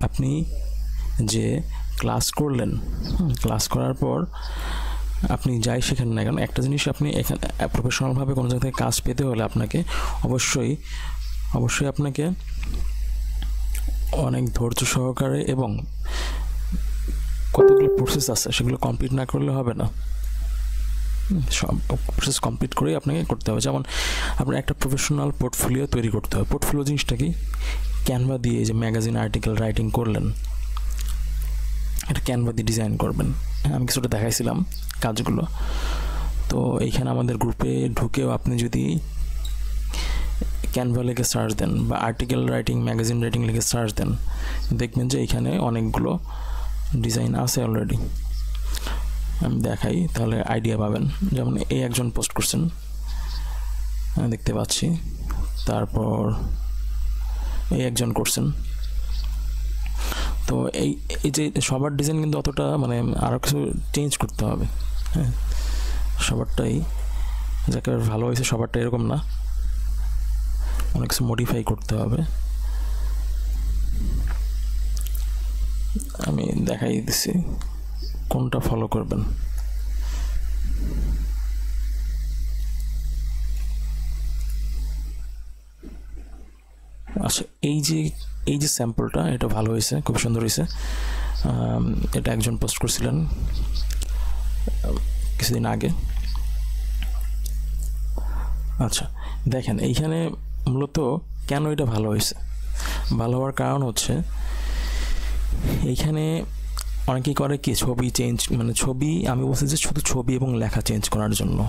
আপনি যে ক্লাস করলেন, ক্লাস করার পর আপনি যাই শেখেন না কেন, একটা জিনিস আপনি এখানে প্রফেশনালভাবে কোনো জায়গা থেকে কাজ পেতে হলে আপনাকে অবশ্যই আপনাকে অনেক ধৈর্য সহকারে এবং কতগুলো প্রসেস আছে সেগুলো কমপ্লিট না করলে হবে না। সব প্রসেস কমপ্লিট করেই আপনাকে করতে হবে। যেমন আপনার একটা প্রফেশনাল পোর্টফোলিও তৈরি করতে হবে। পোর্টফোলিও জিনিসটা কি? ক্যানভা দিয়ে যে ম্যাগাজিন আর্টিকেল রাইটিং করলেন, এটা ক্যানভা দিয়ে ডিজাইন করবেন। আমি কিছুটা দেখাইছিলাম কাজগুলো। তো এইখানে আমাদের গ্রুপে ঢুকেও আপনি যদি ক্যানভা লিখে সার্চ দেন বা আর্টিকেল রাইটিং, ম্যাগাজিন রাইটিং লিখে সার্চ দেন, দেখবেন যে এইখানে অনেকগুলো ডিজাইন আছে অলরেডি। আমি দেখাই, তাহলে আইডিয়া পাবেন। যেমন এই একজন পোস্ট করছেন, দেখতে পাচ্ছি। তারপর এই একজন করছেন। তো এই যে সবার ডিজাইন কিন্তু অতটা মানে আরও কিছু চেঞ্জ করতে হবে। হ্যাঁ, সবারটাই যাকে ভালো হয়েছে সবারটা এরকম না, অনেক কিছু মডিফাই করতে হবে। আমি দেখাই দিচ্ছি কোনটা ফলো করবেন। আচ্ছা, এই যে স্যাম্পলটা, এটা ভালো হয়েছে, খুব সুন্দর হয়েছে। এটা একজন পোস্ট করছিলেন কিছুদিন আগে। আচ্ছা দেখেন, এইখানে মূলত কেন এটা ভালো হয়েছে, ভালো হওয়ার কারণ হচ্ছে এইখানে অনেকেই করে কি ছবি চেঞ্জ, মানে ছবি, আমি বলছি যে শুধু ছবি এবং লেখা চেঞ্জ করার জন্য।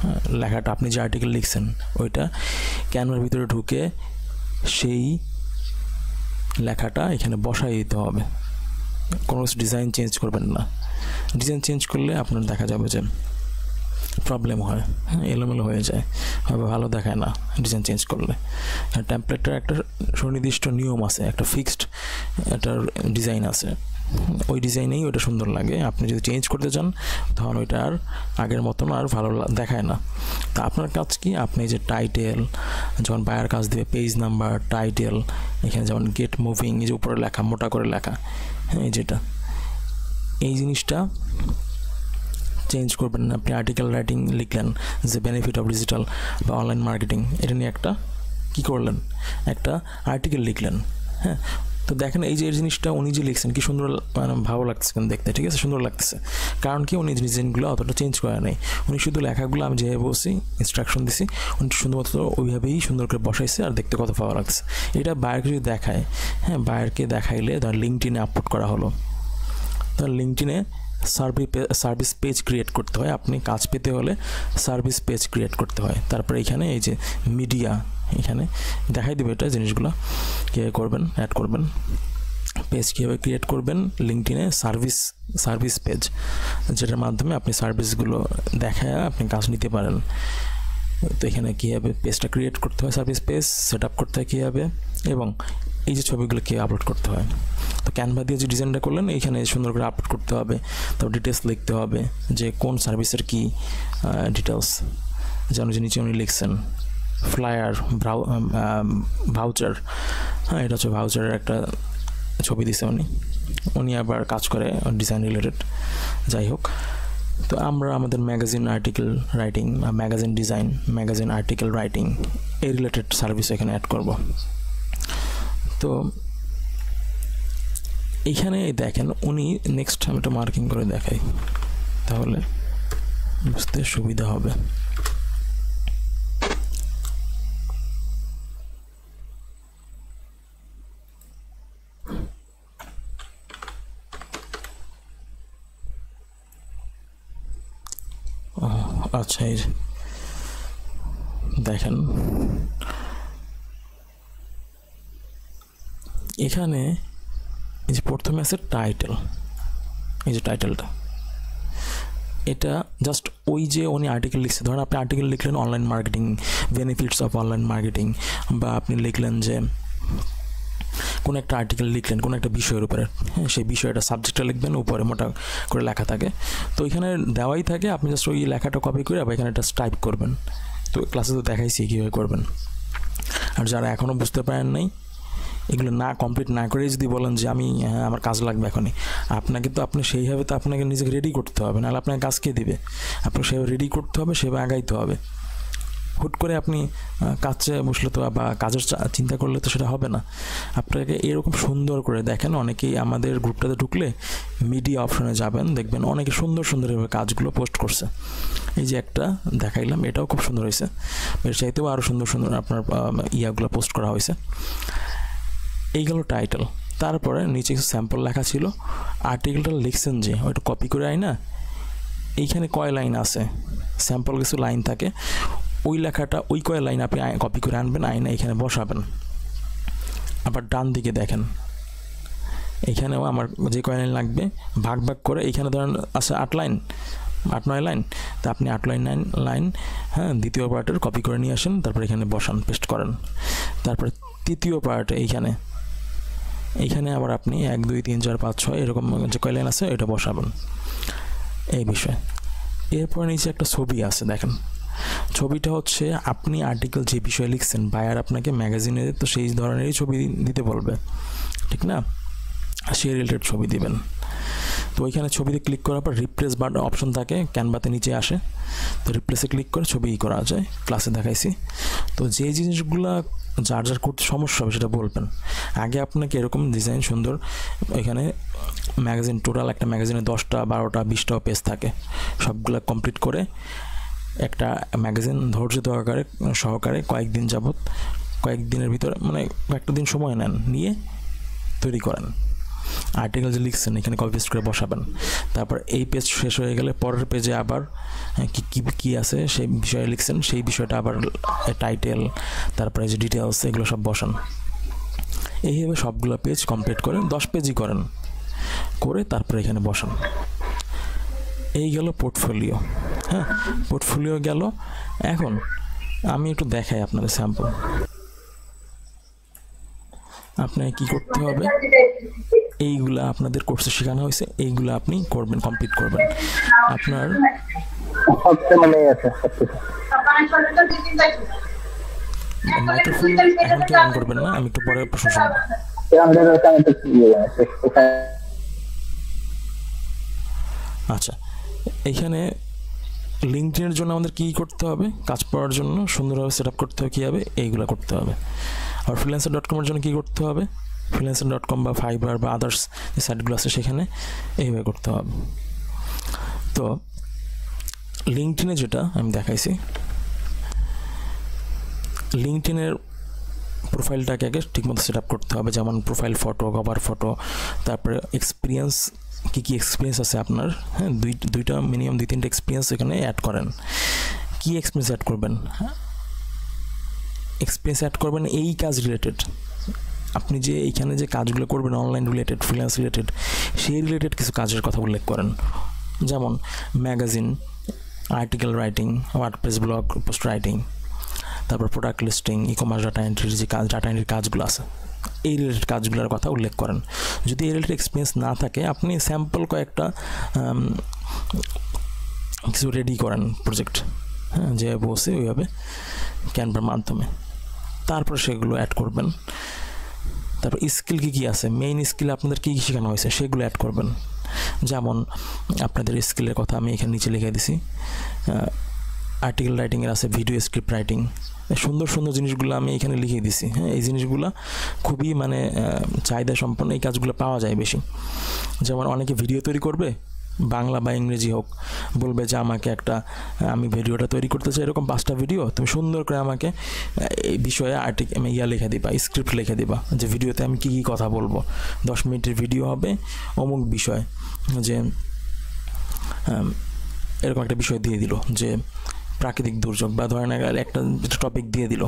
হ্যাঁ, লেখাটা আপনি যে আর্টিকেল লিখছেন ওইটা ক্যানভার ভিতরে ঢুকে সেই লেখাটা এখানে বসাই দিতে হবে। কোনো ডিজাইন চেঞ্জ করবেন না। ডিজাইন চেঞ্জ করলে আপনার দেখা যাবে যে প্রবলেম হয়, এলোমেলো হয়ে যায়, ভালো দেখায় না ডিজাইন চেঞ্জ করলে। টেমপ্লেটটার একটা সুনির্দিষ্ট নিয়ম আছে, একটা ফিক্সড এটার ডিজাইন আছে, ওই ডিজাইনেই ওটা সুন্দর লাগে। আপনি যদি চেঞ্জ করতে চান তখন ওইটা আর আগের মতন আর ভালো দেখায় না। তা আপনার কাজ কি, আপনি যে টাইটেল, যখন বায়ার কাজ দেবে পেজ নাম্বার, টাইটেল, এখানে যেমন গেট মুভিং, এই যে উপরে লেখা, মোটা করে লেখা, হ্যাঁ যেটা, এই জিনিসটা চেঞ্জ করবেন না। আপনি আর্টিকেল রাইটিং লিখলেন যে বেনিফিট অফ ডিজিটাল বা অনলাইন মার্কেটিং, এটা নিয়ে একটা কী করলেন, একটা আর্টিকেল লিখলেন। হ্যাঁ, তো দেখেন এই যে এই জিনিসটা উনি যে লিখছেন কি সুন্দর, মানে ভালো লাগছে দেখতে, ঠিক আছে, সুন্দর লাগতেছে। কারণ কি, উনি ডিজাইনগুলো অতটা চেঞ্জ করে নেই, উনি শুধু লেখাগুলো আমি যেভাবে বলছি, ইনস্ট্রাকশন দিছি, উনি শুধুমাত্র ওইভাবেই সুন্দর করে বসাইছে, আর দেখতে কত ভালো লাগছে। এটা বায়ারকে যদি দেখায়, হ্যাঁ বায়ারকে দেখাইলে ধর লিঙ্কডইনে আপলোড করা হলো, ধর লিঙ্কডইনে সার্ভিস পেজ ক্রিয়েট করতে হয়। আপনি কাজ পেতে হলে সার্ভিস পেজ ক্রিয়েট করতে হয়। তারপরে এখানে এই যে মিডিয়া, এখানে দেখাই দেবে এটা জিনিসগুলো কীভাবে করবেন, অ্যাড করবেন, পেজ কীভাবে ক্রিয়েট করবেন লিঙ্কডইনে, সার্ভিস পেজ, যেটার মাধ্যমে আপনি সার্ভিসগুলো দেখায় আপনি কাজ নিতে পারেন। তো এখানে কীভাবে পেজটা ক্রিয়েট করতে হয়, সার্ভিস পেজ সেট আপ করতে হয় কীভাবে, এবং এই যে ছবিগুলো কীভাবে আপলোড করতে হয়। তো ক্যানভা দিয়ে যে ডিজাইনটা করলেন এইখানে সুন্দর করে আপলোড করতে হবে। তারপর ডিটেলস লিখতে হবে যে কোন সার্ভিসের কী ডিটেলস, যেন যে নিচে উনি লিখছেন ফ্লায়ার, ভাউচার, হ্যাঁ এটা হচ্ছে ভাউচারের একটা ছবি দিছে উনি আবার কাজ করে ডিজাইন রিলেটেড, যাই হোক। তো আমরা আমাদের magazine article writing, magazine design, magazine article writing এই রিলেটেড সার্ভিস এখানে অ্যাড করব। তো এইখানে দেখেন উনি নেক্সট, আমি একটা মার্কিং করে দেখাই তাহলে বুঝতে সুবিধা হবে। আচ্ছা, এই দেখেন এখানে এই যে প্রথমে আছে টাইটেল, এই যে টাইটেলটা, এটা জাস্ট ওই যে উনি আর্টিকেল লিখছে, ধরেন আপনি আর্টিকেল লিখলেন online marketing, benefits of online marketing, বা আপনি লিখলেন যে কোনো একটা আর্টিকেল লিখলেন কোনো একটা বিষয়ের উপরে, হ্যাঁ সেই বিষয়টা সাবজেক্টটা লিখবেন, উপরে মোটা করে লেখা থাকে, তো এখানে দেওয়াই থাকে, আপনি জাস্ট ওই লেখাটা কপি করে আবার এখানে একটা টাইপ করবেন। তো ক্লাসে তো দেখাইছি কীভাবে করবেন। আর যারা এখনও বুঝতে পারেন নাই এগুলো না কমপ্লিট না করে যদি বলেন যে আমি আমার কাজ লাগবে এখনই, আপনাকে তো আপনি সেইভাবে তো আপনাকে নিজেকে রেডি করতে হবে, নাহলে আপনাকে কাজ কে দিবে? আপনাকে সেভাবে রেডি করতে হবে, সেভাবে আগাইতে হবে। হুট করে আপনি কাজে বসলে তো বা কাজের চিন্তা করলে তো সেটা হবে না। আপনাকে এরকম সুন্দর করে দেখেন, অনেকেই আমাদের গ্রুপটাতে ঢুকলে মিডিয়া অপশনে যাবেন, দেখবেন অনেকে সুন্দর সুন্দর এভাবে কাজগুলো পোস্ট করছে। এই যে একটা দেখাইলাম, এটাও খুব সুন্দর হয়েছে, এর চাইতেও আরও সুন্দর সুন্দর আপনার ইয়াগুলো পোস্ট করা হয়েছে। এই গেল টাইটেল। তারপরে নিচে কিছু স্যাম্পল লেখা ছিল। আর্টিকেলটা লিখছেন যে ওইটা কপি করে আয় না, এইখানে কয় লাইন আছে, স্যাম্পল কিছু লাইন থাকে, ওই লেখাটা ওই কয় লাইন আপনি কপি করে আনবেন, আয়না এখানে বসাবেন। আবার ডান দিকে দেখেন, এখানেও আমার যে কয় লাইন লাগবে ভাগ ভাগ করে, এইখানে ধরেন আছে 8 লাইন 8-9 লাইন, তা আপনি 8 লাইন 9 লাইন হ্যাঁ দ্বিতীয় পার্টের কপি করে নিয়ে আসেন, তারপর এখানে বসান, পেস্ট করেন। তারপরে তৃতীয় পার্টে এইখানে আবার আপনি 1 2 3 4 5 6 এরকম যে কয় লাইন আছে এটা বসাবেন, এই বিষয়। এরপর নিচে একটা ছবি আছে দেখেন, ছবিটা হচ্ছে আপনি আর্টিকেল যে বিষয়ে লিখছেন, বায়ার আপনাকে ম্যাগাজিনে তো সেই ধরনেরই ছবি দিতে বলবে, ঠিক না? সেই রিলেটেড ছবি দিবেন। তো ওইখানে ছবিতে ক্লিক করার পর রিপ্লেস বাটন অপশন থাকে, ক্যানভাতে নিচে আসে, তো রিপ্লেসে ক্লিক করে ছবি করা যায়, ক্লাসে দেখাইছি। তো যে জিনিসগুলো যার যার করতে সমস্যা হবে সেটা বলবেন। আগে আপনাকে এরকম ডিজাইন সুন্দর, এখানে ম্যাগাজিন টোটাল একটা ম্যাগাজিনে 10টা 12টা 20টাও পেজ থাকে, সবগুলো কমপ্লিট করে একটা ম্যাগাজিন ধৈর্য সহকারে কয়েকদিন যাবত, কয়েকদিনের ভিতরে মানে কয়েকটা দিন সময় নেন, নিয়ে তৈরি করেন। আর্টিকেল যে লিখছেন এখানে কপি পেস্ট করে বসাবেন। তারপর এই পেজ শেষ হয়ে গেলে পরের পেজে আবার কি আছে সেই বিষয়ে লিখছেন, সেই বিষয়টা আবার টাইটেল, তারপরে যে ডিটেলস এগুলো সব বসান। এইভাবে সবগুলো পেজ কমপ্লিট করে 10 পেজই করেন, করে তারপরে এখানে বসান। এই গেল পোর্টফোলিও। হ্যাঁ, পোর্টফোলিও গেল। এখন আমি একটু দেখাই আপনাদের স্যাম্পল। আপনাকে কি করতে হবে, এইগুলা আপনাদের কোর্সে শেখানো হয়েছে, এইগুলো আপনি করবেন, কমপ্লিট করবেন। আপনার মাইক্রোফোন এখন কি অন করবেন না, আমি একটু পরে প্রশ্ন শুনবো। আচ্ছা, এখানে লিঙ্কডইনের জন্য আমাদের কী করতে হবে, কাজ পাওয়ার জন্য সুন্দরভাবে সেট আপ করতে হবে, কী হবে এইগুলো করতে হবে। আর freelancer.com এর জন্য কী করতে হবে, freelancer.com বা ফাইবার বা আদার্স যে সাইটগুলো আছে সেখানে এইভাবে করতে হবে। তো লিঙ্কডইনে যেটা আমি দেখাইছি, লিঙ্কডইনের প্রোফাইলটাকে আগে ঠিকমতো সেট আপ করতে হবে, যেমন প্রোফাইল ফটো, কভার ফটো, তারপরে এক্সপিরিয়েন্স, কী এক্সপিরিয়েন্স আছে আপনার, হ্যাঁ দুইটা মিনিমাম 2-3টা এক্সপিরিয়েন্স এখানে অ্যাড করেন। কী এক্সপিরিয়েন্স অ্যাড করবেন? এক্সপিরিয়েন্স অ্যাড করবেন এই কাজ রিলেটেড, আপনি যে এইখানে যে কাজগুলো করবেন অনলাইন রিলেটেড, ফ্রিল্যান্স রিলেটেড, সেই রিলেটেড কিছু কাজের কথা উল্লেখ করেন, যেমন magazine, article writing, WordPress blog post writing, তারপর product listing, e commerce data এন্ট্রির যে কাজ, ডাটা এন্ট্রির কাজগুলো আছে, এই রিলেটেড কাজগুলোর কথা উল্লেখ করেন। যদি এই রিলেটেড এক্সপিরিয়েন্স না থাকে, আপনি স্যাম্পল কয়েকটা কিছু রেডি করেন প্রজেক্ট, হ্যাঁ যে বসে ওইভাবে ক্যানভার মাধ্যমে, তারপর সেগুলো অ্যাড করবেন। তারপর স্কিল কী আছে, মেইন স্কিল আপনাদের কী শেখানো হয়েছে সেগুলো অ্যাড করবেন। যেমন আপনাদের স্কিলের কথা আমি এখানে নিচে লিখে দিছি, আর্টিকেল রাইটিংয়ের আছে, ভিডিও স্ক্রিপ্ট রাইটিং, সুন্দর সুন্দর জিনিসগুলো আমি এখানে লিখে দিছি। হ্যাঁ, এই জিনিসগুলো খুবই মানে চাহিদা সম্পন্ন, এই কাজগুলো পাওয়া যায় বেশি। যেমন অনেকে ভিডিও তৈরি করবে, বাংলা বা ইংরেজি হোক, বলবে যে আমাকে আমি ভিডিওটা তৈরি করতে চাই, এরকম 5টা ভিডিও, তুমি সুন্দর করে আমাকে এই বিষয়ে লিখে দিবা, স্ক্রিপ্ট লিখে দিবা, যে ভিডিওতে আমি কী কথা বলবো, 10 মিনিটের ভিডিও হবে অমুক বিষয়, যে এরকম একটা বিষয় দিয়ে দিল, যে প্রাকৃতিক দুর্যোগ, বা ধরেন একটা টপিক দিয়ে দিল,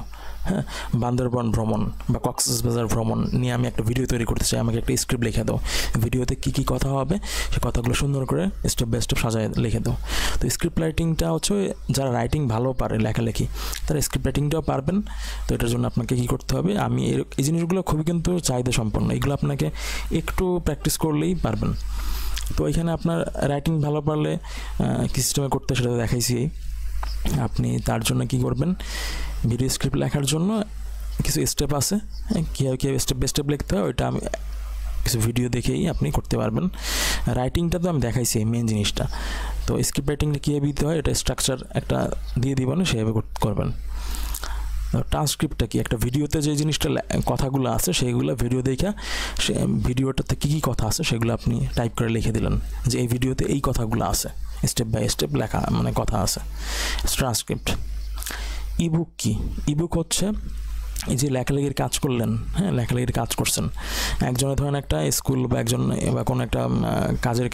হ্যাঁ বান্দরবন ভ্রমণ বা কক্সবাজার ভ্রমণ নিয়ে আমি একটা ভিডিও তৈরি করতে চাই, আমাকে একটা স্ক্রিপ্ট লিখে দাও, ভিডিওতে কী কথা হবে সে কথাগুলো সুন্দর করে স্টেপ বাই স্টেপ সাজায় লিখে দাও। তো স্ক্রিপ্ট রাইটিংটা হচ্ছে যারা রাইটিং ভালো পারে, লেখালেখি, তারা স্ক্রিপ্ট রাইটিংটাও পারবেন। তো এটার জন্য আপনাকে কী করতে হবে, আমি এই জিনিসগুলো খুবই কিন্তু চাহিদা সম্পন্ন, এগুলো আপনাকে একটু প্র্যাকটিস করলেই পারবেন। তো এখানে আপনার রাইটিং ভালো পারলে কী সিস্টেমে করতে সেটা দেখাইছি। আপনি তার জন্য কি করবেন, ভিডিও স্ক্রিপ্ট লেখার জন্য কিছু স্টেপ আছে, কীভাবে স্টেপ বাই স্টেপ লিখতে হয় ওইটা আমি কিছু ভিডিও দেখেই আপনি করতে পারবেন। রাইটিংটা তো আমি দেখাইছি মেন জিনিসটা, তো স্ক্রিপ্ট রাইটিংটা কীভাবে দিতে হয় এটা স্ট্রাকচার একটা দিয়ে দিব না, সেভাবে করবেন। ট্রান্সক্রিপ্টটা কি, একটা ভিডিওতে যে জিনিসটা কথাগুলো আছে সেইগুলো ভিডিও দেখা সে ভিডিওটাতে কী কী কথা আছে সেগুলো আপনি টাইপ করে লিখে দিলেন যে এই ভিডিওতে এই কথাগুলো আছে, স্টেপ বাই স্টেপ লেখা মানে কথা আছে, ট্রান্সক্রিপ্ট। ইবুক কি, ইবুক হচ্ছে এই যে লেখালেখির কাজ করলেন, হ্যাঁ লেখালেখির কাজ করছেন, একজনে ধরেন একটা স্কুল বা একজন বা কোনো একটা কাজের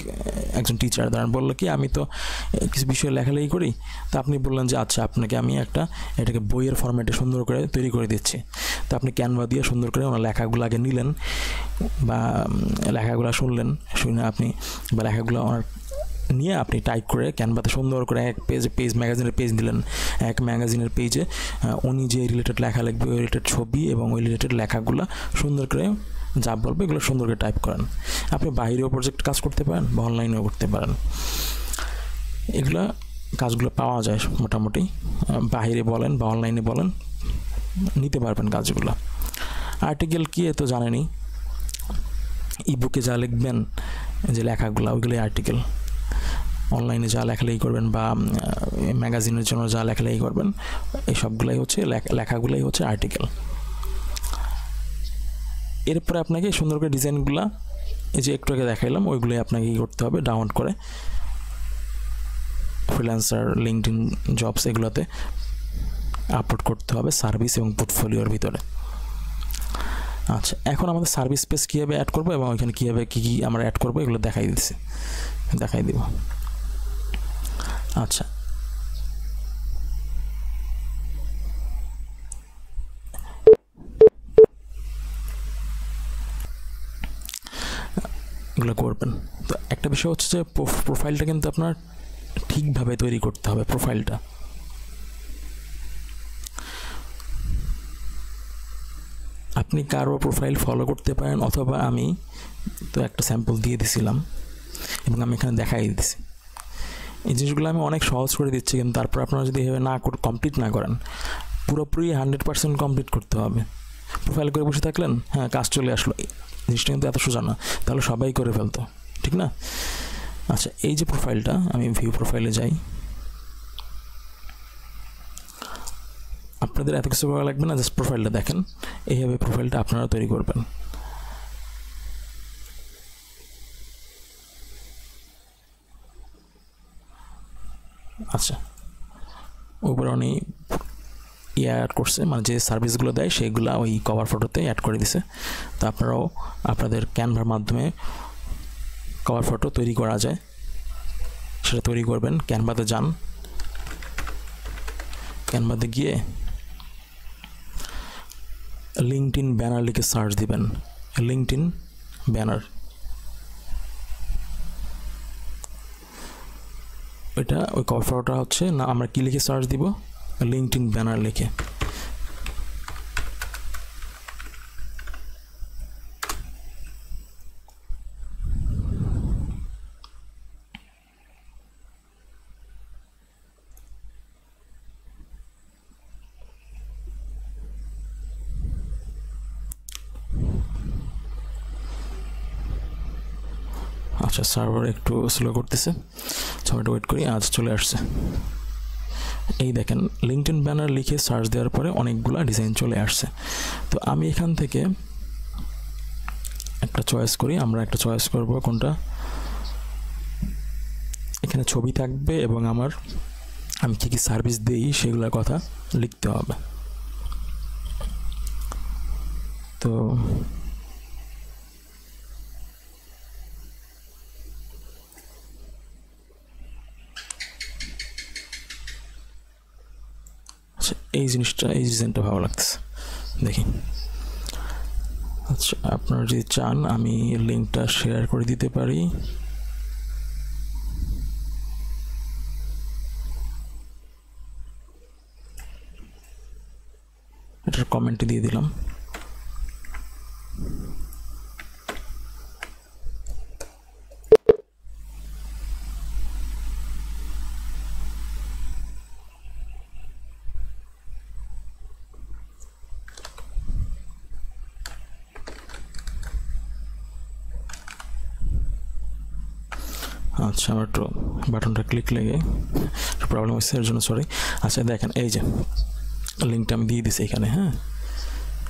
একজন টিচার ধরেন বললো কি আমি তো কিছু বিষয়ে লেখালেখি করি, তো আপনি বললেন যে আচ্ছা আপনাকে আমি এটাকে বইয়ের ফরম্যাটে সুন্দর করে তৈরি করে দিচ্ছি। তো আপনি ক্যানভা দিয়ে সুন্দর করে ওনার লেখাগুলো আগে নিলেন বা লেখাগুলো শুনলেন, শুনে আপনি বা লেখাগুলো ওনার নিয়ে আপনি টাইপ করে ক্যানভাতে সুন্দর করে এক পেজ ম্যাগাজিনের পেজ দিলেন, এক ম্যাগাজিনের পেজে উনি যে রিলেটেড লেখা লিখবে ওই রিলেটেড ছবি এবং ওই রিলেটেড লেখাগুলো সুন্দর করে যা বলবে এগুলো সুন্দর করে টাইপ করেন। আপনি বাইরেও প্রজেক্ট কাজ করতে পারেন বা অনলাইনেও করতে পারেন, এগুলো কাজগুলো পাওয়া যায় মোটামুটি, বাইরে বলেন বা অনলাইনে বলেন নিতে পারবেন কাজগুলো। আর্টিকেল কি এ তো জানেনই, ইবুকে যা লিখবেন যে লেখাগুলো ওইগুলোই আর্টিকেল, অনলাইনে যা লেখালেখি করবেন বা ম্যাগাজিনের জন্য যা লেখালেখি করবেন এই সবগুলাই হচ্ছে লেখাগুলাই হচ্ছে আর্টিকেল। এরপরে আপনাকে সুন্দর করে ডিজাইনগুলো এই যে একটু আগে দেখাইলাম ওইগুলোই আপনাকে কী করতে হবে, ডাউনলোড করে ফ্রিল্যান্সার, লিঙ্কডইন জবস এগুলোতে আপলোড করতে হবে সার্ভিস এবং পোর্টফোলিওর ভিতরে। আচ্ছা, এখন আমাদের সার্ভিস পেজ কীভাবে অ্যাড করবো এবং ওইখানে কীভাবে কী কী আমরা অ্যাড করবো এগুলো দেখাই দিব। আচ্ছা, এগুলো করবেন। তো একটা বিষয় হচ্ছে যে প্রোফাইলটা কিন্তু আপনার ঠিকভাবে তৈরি করতে হবে। প্রোফাইলটা আপনি কারো প্রোফাইল ফলো করতে পারেন, অথবা আমি তো একটা স্যাম্পল দিয়ে দিছিলাম এবং আমি এখানে দেখাই দিচ্ছি। এই জিনিসগুলো আমি অনেক সহজ করে দিচ্ছি, কিন্তু তারপর আপনারা যদি এভাবে কমপ্লিট না করেন, পুরোপুরি 100% কমপ্লিট করতে হবে। প্রোফাইল করে বসে থাকলেন, হ্যাঁ কাজ চলে আসলো, জিনিসটা কিন্তু এত সোজা না, তাহলে সবাই করে ফেলতো, ঠিক না? আচ্ছা, এই যে প্রোফাইলটা, আমি ভিউ প্রোফাইলে যাই, আপনাদের এত কিছু করা লাগবে না, জাস্ট প্রোফাইলটা দেখেন, এইভাবে প্রোফাইলটা আপনারা তৈরি করবেন। আচ্ছা, উপরে উনি অ্যাড করছে, মানে যে সার্ভিসগুলো দেয় সেইগুলো ওই কভার ফটোতে অ্যাড করে দিছে। তো আপনারাও আপনাদের ক্যানভার মাধ্যমে কভার ফটো তৈরি করা যায়, সেটা তৈরি করবেন। ক্যানভাতে যান, ক্যানভাতে গিয়ে লিঙ্কডইন ব্যানার লিখে সার্চ দিবেন, লিঙ্কডইন ব্যানার। এটা ওই কভার ফটোটা হচ্ছে না, আমরা কি লিখে সার্চ দিব, লিঙ্কডইন ব্যানার লিখে। আচ্ছা, সার্ভার একটু স্লো করতেছে, সার্ভারটা ওয়েট করি। আজ চলে আসছে, এই দেখেন লিঙ্কডইন ব্যানার লিখে সার্চ দেওয়ার পরে অনেকগুলো ডিজাইন চলে আসছে। তো আমি এখান থেকে একটা চয়েস করি, আমরা একটা চয়েস করব কোনটা। এখানে ছবি থাকবে এবং আমি কী কী সার্ভিস দিই সেগুলোর কথা লিখতে হবে। তো এই ডিজাইনটা ভালো লাগতেছে, দেখি। আচ্ছা, আপনারা যদি চান আমি লিঙ্কটা শেয়ার করে দিতে পারি। এটার কমেন্টে দিয়ে দিলাম। আচ্ছা আমার একটু বাটনটা ক্লিক লেগে প্রবলেম হচ্ছে, এর জন্য সরি। আচ্ছা দেখেন এই যে লিঙ্কটা আমি দিয়ে দিছি এখানে, হ্যাঁ,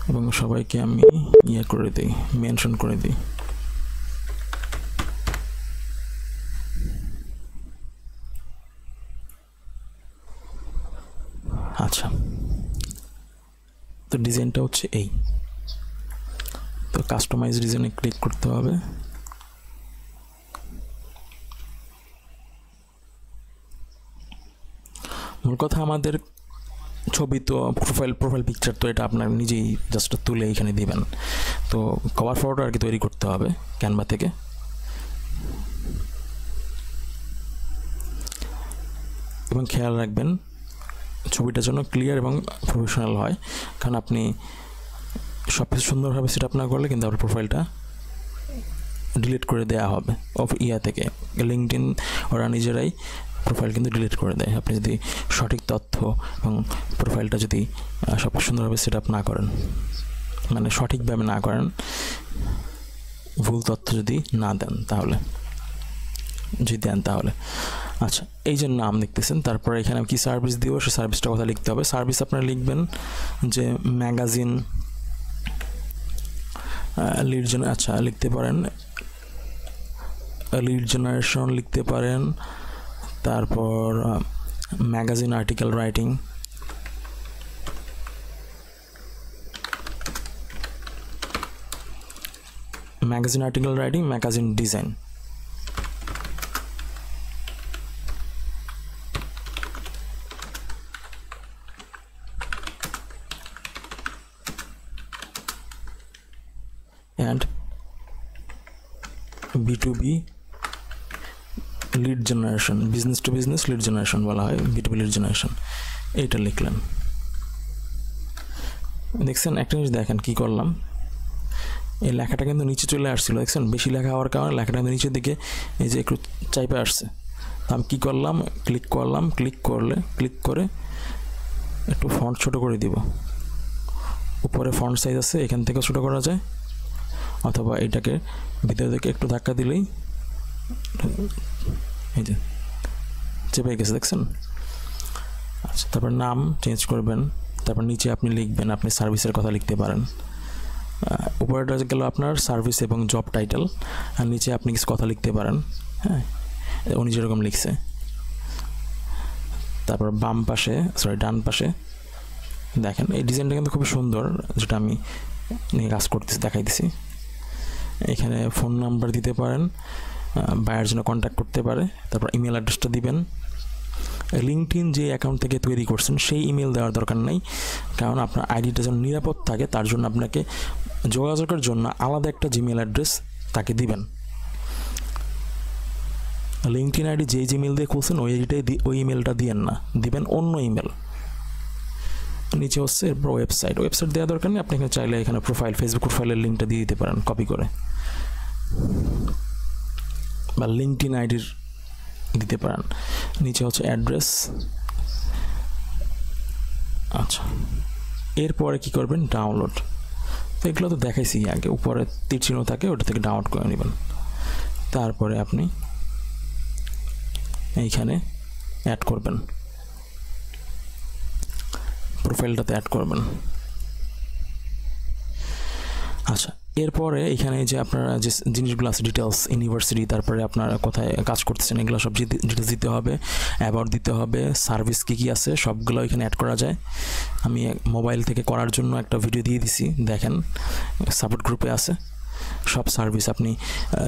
এবং সবাইকে আমি ইয়ে করে দিই, মেনশন করে দিই। আচ্ছা, তো ডিজাইনটা হচ্ছে এই, তো কাস্টমাইজ ডিজাইনে ক্লিক করতে হবে। মূল কথা আমাদের ছবি তো প্রোফাইল পিকচার তো এটা আপনার নিজেই জাস্ট তুলে এখানে দিবেন। তো কভার ফটো আর কি তৈরি করতে হবে ক্যানভা থেকে। এবং খেয়াল রাখবেন ছবিটা যেন ক্লিয়ার এবং প্রফেশনাল হয়, কারণ আপনি সব কিছু সুন্দরভাবে সেট আপ না করলে কিন্তু আপনার প্রোফাইলটা ডিলিট করে দেওয়া হবে থেকে। লিঙ্কডইন ওরা নিজেরাই প্রোফাইল কিন্তু ডিলিট করে দেয় আপনি যদি সঠিক তথ্য এবং প্রোফাইলটা যদি সব সুন্দরভাবে সেট আপ না করেন, মানে সঠিকভাবে না করেন, ভুল তথ্য যদি না দেন তাহলে, যদি দেন তাহলে। আচ্ছা, এই যে নাম দেখতেছেন, তারপরে এখানে কি সার্ভিস দিব সে সার্ভিসটার কথা লিখতে হবে। সার্ভিস আপনারা লিখবেন যে ম্যাগাজিন লিড জেনারেশন, আচ্ছা লিখতে পারেন লিড জেনারেশন লিখতে পারেন, তারপর magazine article writing, magazine design. and B2B lead generation, business to business lead generation বলা হয়, B2B লিড জেনারেশন, এইটা লিখলেন। দেখছেন একটা জিনিস দেখেন কি করলাম, এই লেখাটা কিন্তু নিচে চলে আসছিল, দেখছেন বেশি লেখা হওয়ার কারণে লেখাটা কিন্তু নিচের দিকে এই যে একটু চাইপে আসছে। আমি কী করলাম, ক্লিক করে একটু ফন্ট ছোটো করে দিব। উপরে ফন্ট সাইজ আছে, এখান থেকে ছোটো করা যায়, অথবা এটাকে ভিতর থেকে একটু ধাক্কা দিলেই এই যে চেপে গেছে, দেখছেন। আচ্ছা, তারপর নাম চেঞ্জ করবেন, তারপর নিচে আপনি লিখবেন, আপনি সার্ভিসের কথা লিখতে পারেন। উপরেটা গেল আপনার সার্ভিস এবং জব টাইটেল, আর নিচে আপনি কিছু কথা লিখতে পারেন, হ্যাঁ, উনি যেরকম লিখছে। তারপর ডান পাশে দেখেন এই ডিজাইনটা কিন্তু খুবই সুন্দর, যেটা আমি নিয়ে কাজ করতেছি, দেখাইতেছি। এখানে ফোন নাম্বার দিতে পারেন, বায়ার জন্য কন্ট্যাক্ট করতে পারে, তারপর ইমেল অ্যাড্রেসটা দিবেন। লিঙ্কডইন যে অ্যাকাউন্ট থেকে তৈরি করছেন সেই ইমেল দেওয়ার দরকার নেই, কারণ আপনার আইডিটা যেন নিরাপদ থাকে তার জন্য আপনাকে যোগাযোগের জন্য আলাদা একটা জিমেল অ্যাড্রেস তাকে দিবেন। লিঙ্কডইন আইডি যেই জিমেল দিয়ে খুলছেন ওই ইমেলটা দিয়েন না, দিবেন অন্য ইমেল। নিচে হচ্ছে এরপর ওয়েবসাইট দেওয়ার দরকার নেই, আপনি এখানে চাইলে এখানে ফেসবুক প্রোফাইলের লিঙ্কটা দিয়ে দিতে পারেন কপি করে, বা লিঙ্কডইন আইডির দিতে পারেন। নিচে হচ্ছে অ্যাড্রেস। আচ্ছা, এরপরে কি করবেন, ডাউনলোড। তো এগুলো তো দেখাইছি আগে, উপরে তীর চিহ্ন থাকে, ওটা থেকে ডাউনলোড করে নেবেন। তারপরে আপনি এইখানে অ্যাড করবেন, প্রোফাইলটাতে অ্যাড করবেন। আচ্ছা, এরপরে এখানে যে আপনারা যে জিনিসগুলো আছে, ডিটেলস, ইউনিভার্সিটি, তারপরে আপনারা কোথায় কাজ করতেছেন, এগুলো সব ডিটেলস দিতে হবে, অ্যাবাউট দিতে হবে, সার্ভিস কী আছে সবগুলো এখানে অ্যাড করা যায়। আমি মোবাইল থেকে করার জন্য একটা ভিডিও দিয়ে দিছি, দেখেন সাপোর্ট গ্রুপে আছে। সব সার্ভিস আপনি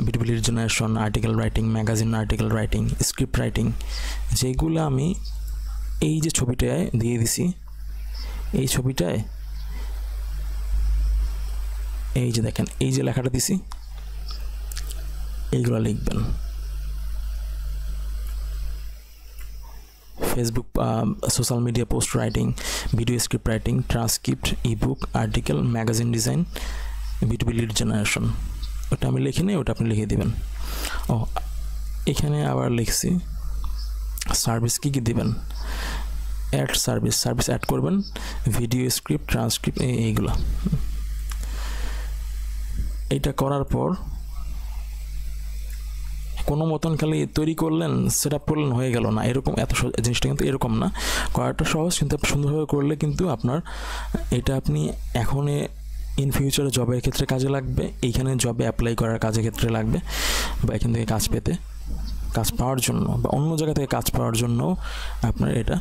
B2B lead generation, article writing, magazine article writing, script writing, যেগুলো আমি এই যে ছবিটায় দিয়ে দিছি, এই ছবিটায় এই যে দেখেন এই যে লেখাটা দিছি, এইগুলো লিখবেন। Facebook social media post writing, video script writing, transcript, ebook, article, magazine design, B2B lead generation. ওটা আমি লিখি নেই, ওটা আপনি লিখে দেবেন। এখানে আবার লিখছি সার্ভিস কী দিবেন, অ্যাড সার্ভিস অ্যাড করবেন, ভিডিও স্ক্রিপ্ট, ট্রান্সক্রিপ্ট, এইগুলো। এইটা করার পর কোনো মতন খালি তৈরি করলেন, সেট আপ করলেন, হয়ে গেল না, এরকম এত জিনিসটা কিন্তু এরকম না। করাটা সহজ, কিন্তু সুন্দরভাবে করলে কিন্তু আপনার এটা আপনি এখন ইন ফিউচারে জবের ক্ষেত্রে কাজে লাগবে, এইখানে জবে অ্যাপ্লাই করার কাজের ক্ষেত্রে লাগবে, বা এখান থেকে কাজ পাওয়ার জন্য বা অন্য জায়গা থেকে কাজ পাওয়ার জন্য আপনার এটা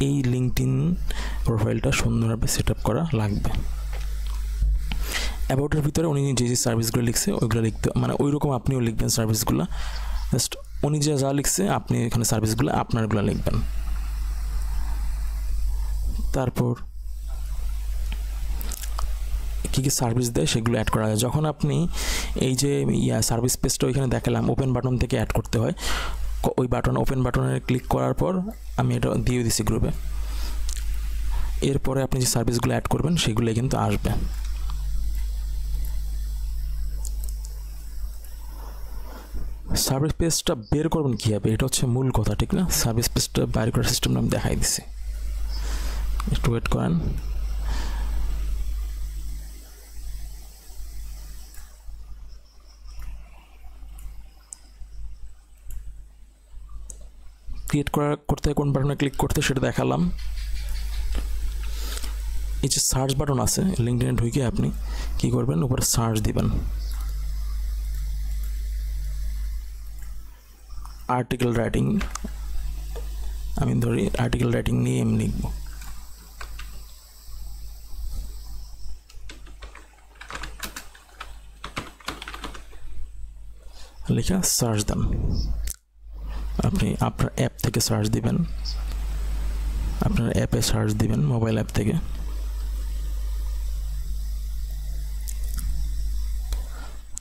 এই লিঙ্কডইন প্রোফাইলটা সুন্দরভাবে সেট আপ করা লাগবে। অ্যাবাউটের ভিতরে উনি যে সার্ভিসগুলো লিখছে ওইগুলো লিখতে, মানে ওই রকম আপনিও লিখবেন সার্ভিসগুলো, জাস্ট উনি যা লিখছে আপনি এখানে সার্ভিসগুলো আপনারগুলো লিখবেন। তারপর কী কী সার্ভিস দেয় সেগুলো অ্যাড করা যায়। যখন আপনি এই যে সার্ভিস পেজটা ওইখানে দেখালাম, ওপেন বাটন থেকে অ্যাড করতে হয়, ওই ওপেন বাটনে ক্লিক করার পর আমি এটা দিয়ে দিছি গ্রুপে। এরপরে আপনি যে সার্ভিসগুলো অ্যাড করবেন সেগুলোই কিন্তু আসবে। সার্ভিস পেজটা বের করবেন কীভাবে, এটা হচ্ছে মূল কথা, ঠিক না? সার্ভিস পেজটা বের করার সিস্টেমটা আমি দেখাই দিছি, একটু ওয়েট করেন। ক্রিয়েট করতে কোন বাটনে ক্লিক করতে সেটা দেখালাম। এই যে সার্চ বাটন আছে লিঙ্কডইনে ঢুকে আপনি কি করবেন, উপরে সার্চ দিবেন, আর্টিকেল রাইটিং, আমি ধরি আর্টিকেল রাইটিং নিয়ে আমি লিখব, লেখা সার্চ দেন। আপনি আপনার অ্যাপ থেকে সার্চ দিবেন, আপনার অ্যাপে সার্চ দিবেন, মোবাইল অ্যাপ থেকে।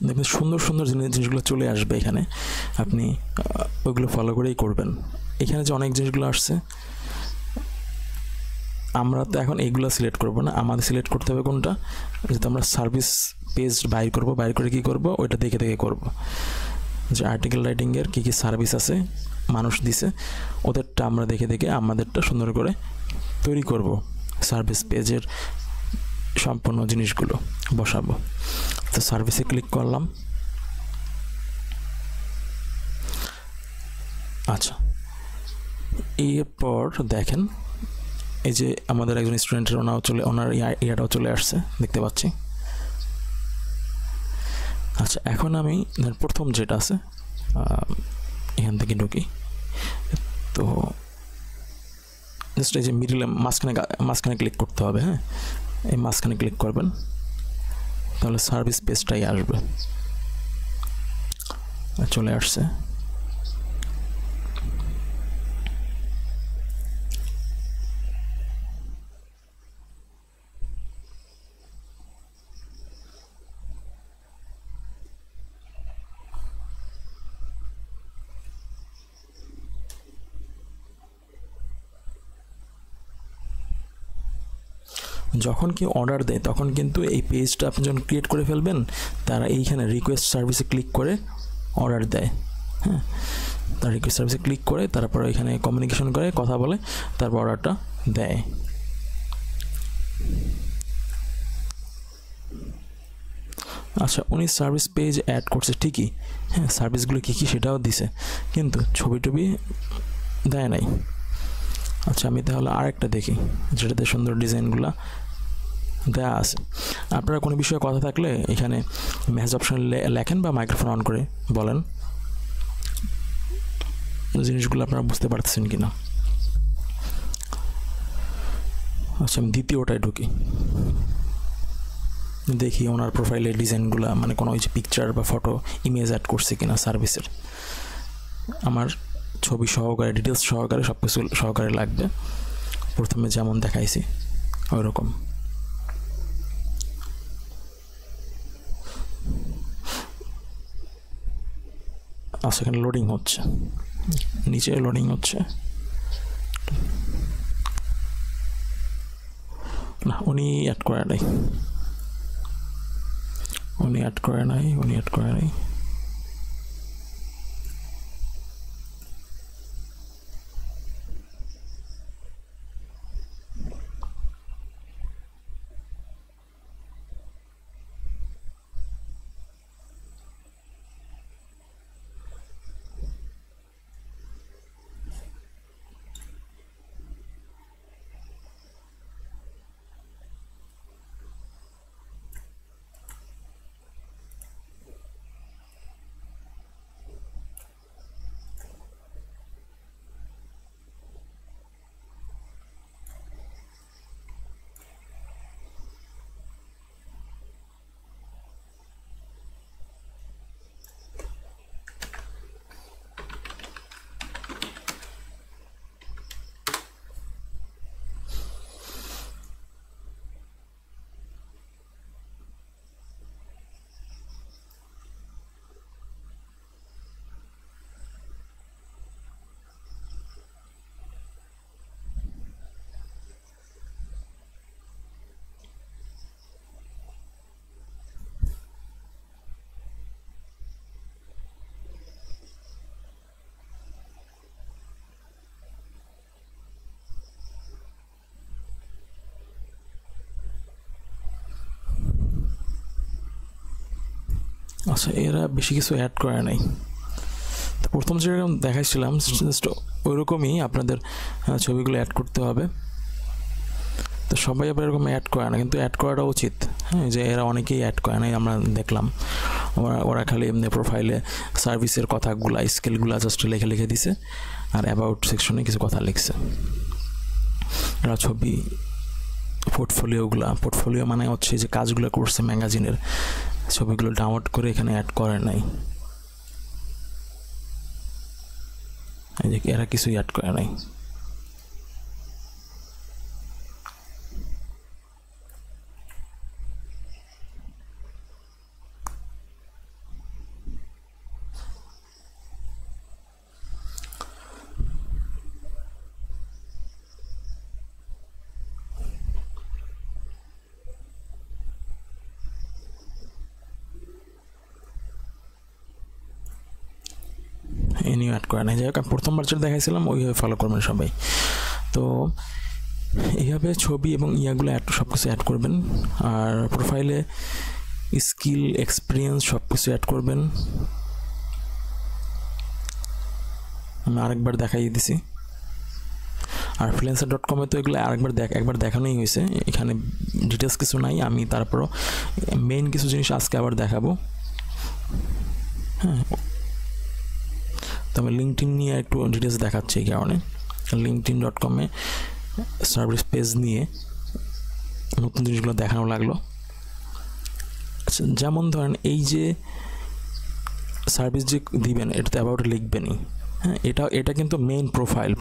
দেখবেন সুন্দর সুন্দর জিনিসগুলো চলে আসবে এখানে, আপনি ওইগুলো ফলো করেই করবেন। এখানে যে অনেক জিনিসগুলো আসছে, আমরা তো এখন এইগুলো সিলেক্ট করব না, আমাদের সিলেক্ট করতে হবে কোনটা, যেহেতু আমরা সার্ভিস পেজ বাইর করে কী করব, ওইটা দেখে করব, যে আর্টিকেল রাইটিংয়ের কী কী সার্ভিস আছে মানুষ দিছে, ওদেরটা আমরা দেখে আমাদেরটা সুন্দর করে তৈরি করব, সার্ভিস পেজের সম্পূর্ণ জিনিসগুলো বসাবো। তো সার্ভিসে ক্লিক করলাম। আচ্ছা, এরপর দেখেন এই যে আমাদের একজন স্টুডেন্টের ওনার ইয়াটাও চলে আসছে, দেখতে পাচ্ছি। আচ্ছা, এখন আমি প্রথম যেটা আছে এখান থেকে ঢুকি, তো জাস্ট এই যে মিডিলে মাঝখানে ক্লিক করতে হবে। হ্যাঁ, এই মাঝখানে ক্লিক করবেন, তাহলে সার্ভিস পেজটাই আসবে, চলে আসছে। যখন কেউ অর্ডার দেয় তখন কিন্তু এই পেজটা আপনি যখন ক্রিয়েট করে ফেলবেন, তারা এইখানে রিকোয়েস্ট সার্ভিসে ক্লিক করে অর্ডার দেয়। হ্যাঁ, তার রিকোয়েস্ট সার্ভিসে ক্লিক করে তারপর এখানে কমিউনিকেশন করে, কথা বলে, তারপর অর্ডারটা দেয়। আচ্ছা, উনি সার্ভিস পেজ অ্যাড করছে ঠিকই, হ্যাঁ, সার্ভিসগুলো কী কী সেটাও দিছে, কিন্তু ছবি টবি দেয় নাই। আচ্ছা, আমি তাহলে আরেকটা দেখি যেটাতে সুন্দর ডিজাইনগুলো দেওয়া আছে। আপনারা কোনো বিষয়ে কথা থাকলে এখানে মেসেজ অপশন লেখেন বা মাইক্রোফোন অন করে বলেন জিনিসগুলো আপনারা বুঝতে পারতেছেন কি না। আচ্ছা, আমি দ্বিতীয়টায় ঢুকি, দেখি ওনার প্রোফাইলের ডিজাইনগুলো, মানে কোনো ওই যে পিকচার বা ফটো ইমেজ অ্যাড করছে কিনা সার্ভিসের। আমার ছবি সহকারে, ডিটেলস সহকারে, সব কিছু সহকারে লাগবে, প্রথমে যেমন দেখাইছি ওই রকম। আচ্ছা, এখানে লোডিং হচ্ছে, নিচে লোডিং হচ্ছে না, উনি অ্যাড করে নাই, উনি অ্যাড করে নাই। আচ্ছা, এরা বেশি কিছু অ্যাড করে নাই। তো প্রথম যেরকম দেখাইছিলাম জাস্ট ওইরকমই আপনাদের ছবিগুলো অ্যাড করতে হবে। তো সবাই আবার এরকম অ্যাড করে না, কিন্তু অ্যাড করাটা উচিত। হ্যাঁ, যে এরা অনেকেই অ্যাড করে নাই, আমরা দেখলাম ওরা খালি এমনি প্রোফাইলে সার্ভিসের কথাগুলো স্কিলগুলো জাস্ট লিখে দিছে, আর অ্যাবাউট সেকশনে কিছু কথা লিখছে। এরা ছবি পোর্টফোলিও মানে হচ্ছে যে কাজগুলো করছে ম্যাগাজিনের ছবিগুলো ডাউনলোড করে এখানে অ্যাড করে নাই। এই যে এরা কিছুই অ্যাড করে নাই। নিউ অ্যাড করে না। যাই হোক, প্রথমবার যেটা দেখাইছিলাম ওইভাবে ফলো করবেন সবাই। তো এইভাবে ছবি এবং ইয়াগুলো সব কিছু অ্যাড করবেন। আর প্রোফাইলে স্কিল, এক্সপিরিয়েন্স সব কিছু অ্যাড করবেন। আমি আরেকবার দেখাই দিছি। আর freelancer.com তো এগুলো একবার দেখানোই হয়েছে, এখানে ডিটেলস কিছু নাই। আমি তারপরও মেইন কিছু জিনিস আজকে আবার দেখাবো। হ্যাঁ, তবে লিঙ্কডইন নিয়ে একটু ডিটেলস দেখাচ্ছি এই কারণে। linkedin.com সার্ভিস পেজ নিয়ে নতুন জিনিসগুলো দেখানো লাগলো। আচ্ছা, যেমন ধরেন এই যে সার্ভিস যে দিবেন এটাতে অ্যাবাউট লিখবেনই। হ্যাঁ, এটা কিন্তু মেইন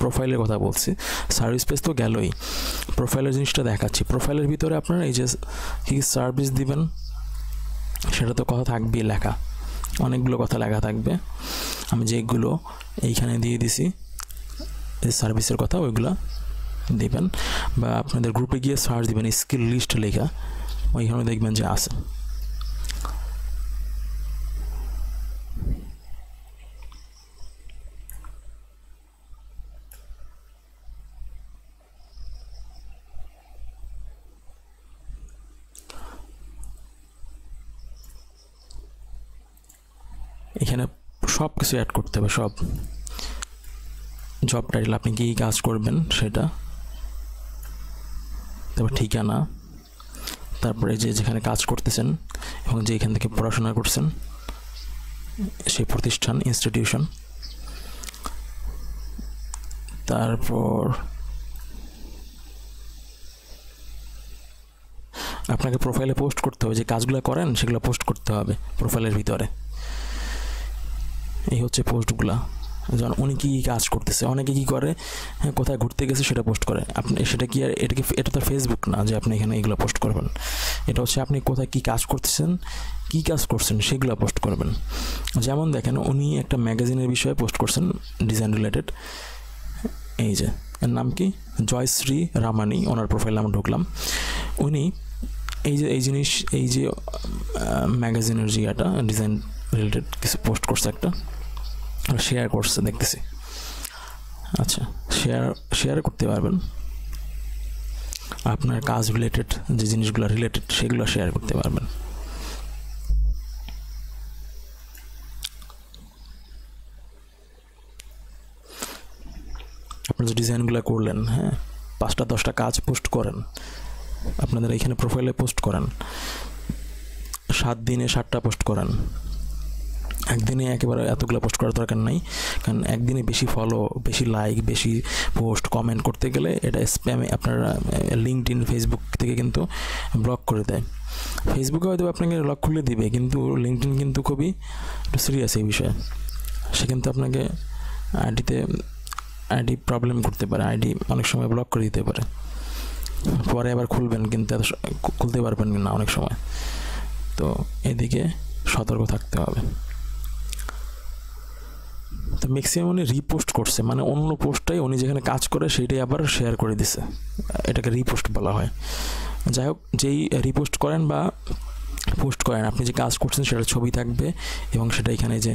প্রোফাইলের কথা বলছি। সার্ভিস পেজ তো গেলই, প্রোফাইলের জিনিসটা দেখাচ্ছি। প্রোফাইলের ভিতরে আপনারা এই যে কী সার্ভিস দিবেন সেটা তো কথা থাকবেই, লেখা অনেকগুলো কথা লেখা থাকবে। আমি যেগুলো এইখানে দিয়ে দিছি এই সার্ভিসের কথা, ওইগুলো দিবেন। বা আপনাদের গ্রুপে গিয়ে সার্চ দিবেন স্কিল লিস্ট লেখা, ওইখানে দেখবেন যে আছে। এখানে সব কিছু অ্যাড করতে হবে, সব জব টাইটেল, আপনি কী কাজ করবেন সেটা, তারপর ঠিকানা, তারপরে যেখানে কাজ করতেছেন এবং যে এখান থেকে পড়াশোনা করছেন সেই প্রতিষ্ঠান, ইনস্টিটিউশন। তারপর আপনাকে প্রোফাইলে পোস্ট করতে হবে, যে কাজগুলো করেন সেগুলো পোস্ট করতে হবে প্রোফাইলের ভিতরে। এই হচ্ছে পোস্টগুলা। যেমন উনি কী কাজ করতেছে, অনেকে কী করে, হ্যাঁ, কোথায় ঘুরতে গেছে সেটা পোস্ট করে। আপনি সেটা কি আর এটা তো ফেসবুক না যে আপনি এখানে এগুলো পোস্ট করবেন। এটা হচ্ছে আপনি কোথায় কী কাজ করতেছেন, কী কাজ করছেন সেগুলো পোস্ট করবেন। যেমন দেখেন উনি একটা ম্যাগাজিনের বিষয়ে পোস্ট করছেন, ডিজাইন রিলেটেড। এই যে এর নাম কি, জয়শ্রী রামানি, ওনার প্রোফাইলে আমরা ঢুকলাম। উনি এই যে ম্যাগাজিনের যে এটা ডিজাইন রিলেটেড কিছু পোস্ট করছে একটা, শেয়ার করছে দেখতেছি। আচ্ছা, শেয়ার করতে পারবেন, আপনার কাজ রিলেটেড যে জিনিসগুলো রিলেটেড সেগুলো শেয়ার করতে পারবেন। আপনার যে ডিজাইনগুলো করলেন, হ্যাঁ, 5টা 10টা কাজ পোস্ট করেন, আপনাদের এখানে প্রোফাইলে পোস্ট করেন। 7 দিনে 7টা পোস্ট করেন। একদিনে একেবারে এতগুলো পোস্ট করার দরকার নাই, কারণ একদিনে বেশি ফলো, বেশি লাইক, বেশি পোস্ট, কমেন্ট করতে গেলে এটা স্প্যামে আপনারা লিঙ্কডইন, ফেসবুক থেকে কিন্তু ব্লক করে দেয়। ফেসবুকে হয়তো আপনাকে লক খুলে দিবে, কিন্তু লিঙ্কডইন কিন্তু খুবই সিরিয়াস এই বিষয়ে। সে কিন্তু আপনাকে আইডি প্রবলেম করতে পারে, আইডি অনেক সময় ব্লক করে দিতে পারে, পরে আবার খুলবেন কিন্তু খুলতে পারবেন না অনেক সময়। তো এদিকে সতর্ক থাকতে হবে। তো ম্যাক্সিমাম উনি রিপোস্ট করছে, মানে অন্য পোস্টটাই উনি যেখানে কাজ করে সেইটাই আবার শেয়ার করে দিছে, এটাকে রিপোস্ট বলা হয়। যাই হোক, যেই রিপোস্ট করেন বা পোস্ট করেন, আপনি যে কাজ করছেন সেটার ছবি থাকবে এবং সেটা এখানে যে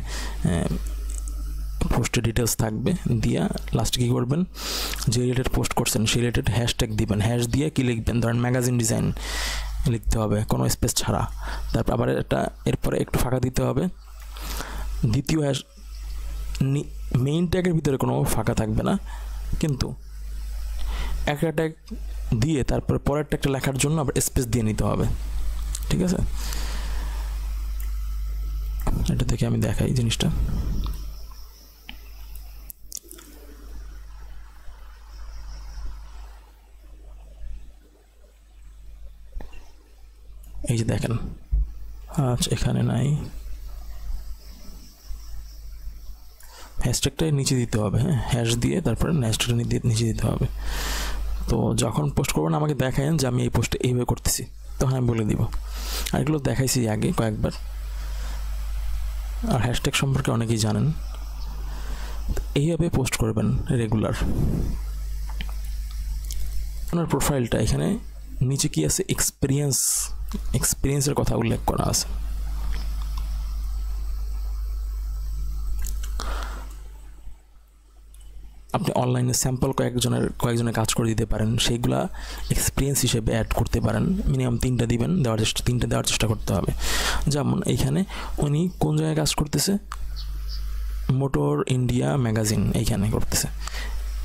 পোস্টের ডিটেলস থাকবে, দিয়া লাস্টে কী করবেন, যে রিলেটেড পোস্ট করছেন সেই রিলেটেড হ্যাশট্যাগ দিবেন। হ্যাশ দিয়ে কী লিখবেন, ধরেন ম্যাগাজিন ডিজাইন, লিখতে হবে কোনো স্পেস ছাড়া। তারপর আবার এটা এরপরে একটু ফাঁকা দিতে হবে। দ্বিতীয় হ্যাশ মেইন ট্যাগের ভিতরে কোনো ফাঁকা থাকবে না, কিন্তু একটা ট্যাগ দিয়ে তারপরে পরের ট্যাগটা লেখার জন্য আবার স্পেস দিয়ে নিতে হবে। ঠিক আছে, এটা থেকে আমি দেখাই জিনিসটা। এই যে দেখেন, আচ্ছা এখানে নাই, হ্যাশট্যাগটা নিচে দিতে হবে। হ্যাঁ, হ্যাশ দিয়ে তারপরে হ্যাশট্যাগটা নিচে দিতে হবে। তো যখন পোস্ট করবেন আমাকে দেখায়েন যে আমি এই পোস্টে এইভাবে করতেছি, তখন আমি বলে দিব। আর এগুলো দেখাইছি আগে কয়েকবার। আর হ্যাশট্যাগ সম্পর্কে অনেকেই জানেন। এইভাবে পোস্ট করবেন রেগুলার। আপনার প্রোফাইলটা এখানে নিচে কি আছে, এক্সপিরিয়েন্সের কথা উল্লেখ করা আছে। আপনি অনলাইনে স্যাম্পল কয়েকজনের কাজ করে দিতে পারেন, সেইগুলা এক্সপিরিয়েন্স হিসেবে অ্যাড করতে পারেন। মিনিমাম 3টা দিবেন, তিনটে দেওয়ার চেষ্টা করতে হবে। যেমন এইখানে উনি কোন জায়গায় কাজ করতেছে, মোটর ইন্ডিয়া ম্যাগাজিন এইখানে করতেছে,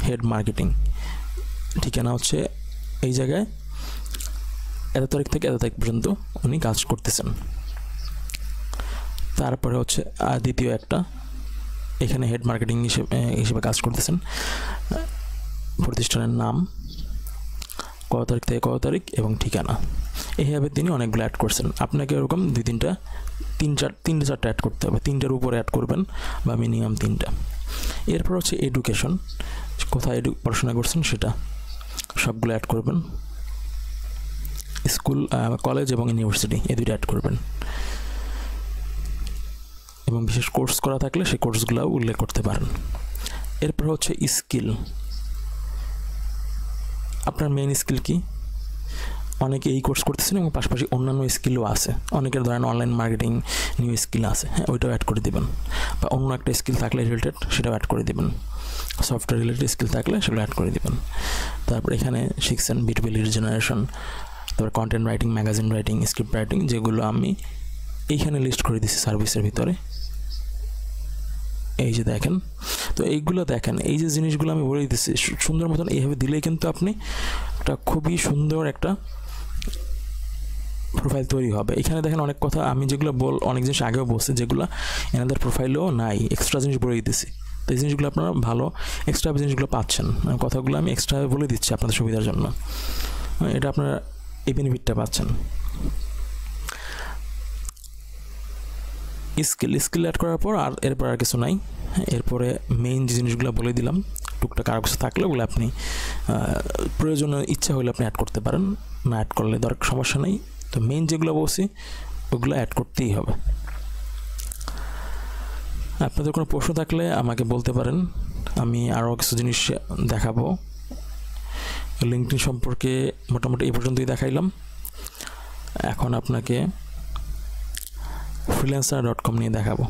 হেড মার্কেটিং। ঠিকানা হচ্ছে এই জায়গায়, এত তারিখ থেকে এত তারিখ পর্যন্ত উনি কাজ করতেছেন। তারপরে হচ্ছে দ্বিতীয় একটা, এখানে হেড মার্কেটিং হিসেবে কাজ করতেছেন, প্রতিষ্ঠানের নাম, কত তারিখ থেকে কত তারিখ এবং ঠিকানা। এইভাবে তিনি অনেকগুলো অ্যাড করছেন। আপনাকে এরকম তিনটে চারটে অ্যাড করতে হবে, 3টার উপরে অ্যাড করবেন বা মিনিমাম 3টা। এরপর হচ্ছে এডুকেশন, কোথায় পড়াশোনা করছেন সেটা সবগুলো অ্যাড করবেন। স্কুল, কলেজ এবং ইউনিভার্সিটি এই 2টা অ্যাড করবেন। এবং বিশেষ কোর্স করা থাকলে সেই কোর্সগুলো উল্লেখ করতে পারেন। এরপর হচ্ছে স্কিল, আপনার মেইন স্কিল কি? অনেকে এই কোর্স করতেছেন এবং পাশাপাশি অন্যান্য স্কিলও আছে। অনেকের ধরেন অনলাইন মার্কেটিং নিউ স্কিল আছে, হ্যাঁ ওইটাও অ্যাড করে দেবেন। বা অন্য একটা স্কিল থাকলে রিলেটেড সেটাও অ্যাড করে দেবেন। সফটওয়্যার রিলেটেড স্কিল থাকলে সেগুলো অ্যাড করে দেবেন। তারপর এখানে শিখছেন B2B লিড জেনারেশন, তারপর content writing, magazine writing, script writing, যেগুলো আমি এইখানে লিস্ট করে দিচ্ছি সার্ভিসের ভিতরে। এই যে দেখেন, তো এইগুলো দেখেন, এই যে জিনিসগুলো আমি বলে দিতেছি সুন্দর মতন এইভাবে দিলেই কিন্তু আপনি একটা খুবই সুন্দর একটা প্রোফাইল তৈরি হবে। এখানে দেখেন অনেক কথা আমি যেগুলো অনেক জিনিস আগেও বলছি, যেগুলো এনাদের প্রোফাইলেও নাই, এক্সট্রা জিনিস বলে দিতেছি। তো এই জিনিসগুলো আপনারা ভালো এক্সট্রা জিনিসগুলো পাচ্ছেন, কথাগুলো আমি এক্সট্রা বলে দিচ্ছি আপনাদের সুবিধার জন্য। এটা আপনারা এই বেনিফিটটা পাচ্ছেন। স্কিল অ্যাড করার পর এরপর আর কিছু নাই। এরপরে মেইন যে জিনিসগুলো বলে দিলাম, টুকটাক আরও কিছু থাকলে ওগুলো আপনি প্রয়োজনীয় ইচ্ছা হলে আপনি অ্যাড করতে পারেন, না অ্যাড করলে সমস্যা নেই। তো মেইন যেগুলো বলছি ওগুলো অ্যাড করতেই হবে। আপনাদের কোনো প্রশ্ন থাকলে আমাকে বলতে পারেন, আমি আরও কিছু জিনিস দেখাবো। লিঙ্কডইন সম্পর্কে মোটামুটি এই পর্যন্তই দেখাইলাম। এখন আপনাকে freelancer.com নিয়ে দেখাবো।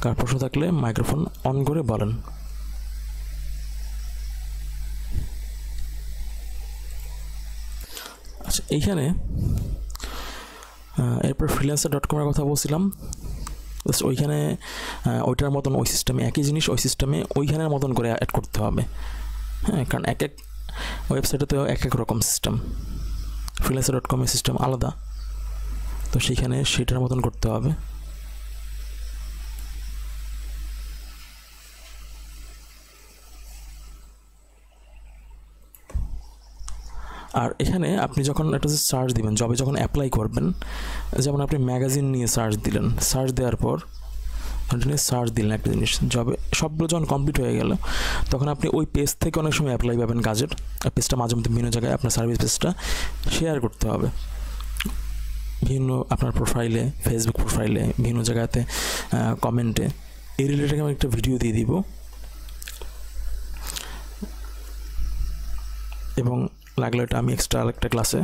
কার প্রশ্ন থাকলে মাইক্রোফোন অন করে বলেন। আচ্ছা, এইখানে এরপর freelancer.com এর কথা বলছিলাম। ওইখানে ওইটার মতন ওই সিস্টেমে একই জিনিস ওই সিস্টেমে ওইখানের মতন করে অ্যাড করতে হবে। হ্যাঁ, কারণ এক এক ওয়েবসাইটে তো এক এক রকম সিস্টেম, freelancer.com এর সিস্টেম আলাদা, তো সেইখানে সেটার মতন করতে হবে। আর এখানে আপনি যখন একটা সার্চ দিবেন, জবে যখন অ্যাপ্লাই করবেন, যেমন আপনি ম্যাগাজিন নিয়ে সার্চ দিলেন, সার্চ দেওয়ার পর সার্চ দিলেন একটা জিনিস, জবে সবগুলো যখন কমপ্লিট হয়ে গেল, তখন আপনি ওই পেজ থেকে অনেক সময় অ্যাপ্লাই পাবেন কাজের। পেজটা মাঝে মধ্যে বিভিন্ন জায়গায় আপনার সার্ভিস পেজটা শেয়ার করতে হবে, বিভিন্ন আপনার প্রোফাইলে, ফেসবুক প্রোফাইলে, বিভিন্ন জায়গাতে কমেন্টে। এই রিলেটেড আমি একটা ভিডিও দিয়ে দিব, এবং লাগলে এটা আমি এক্সট্রা আরেকটা ক্লাসে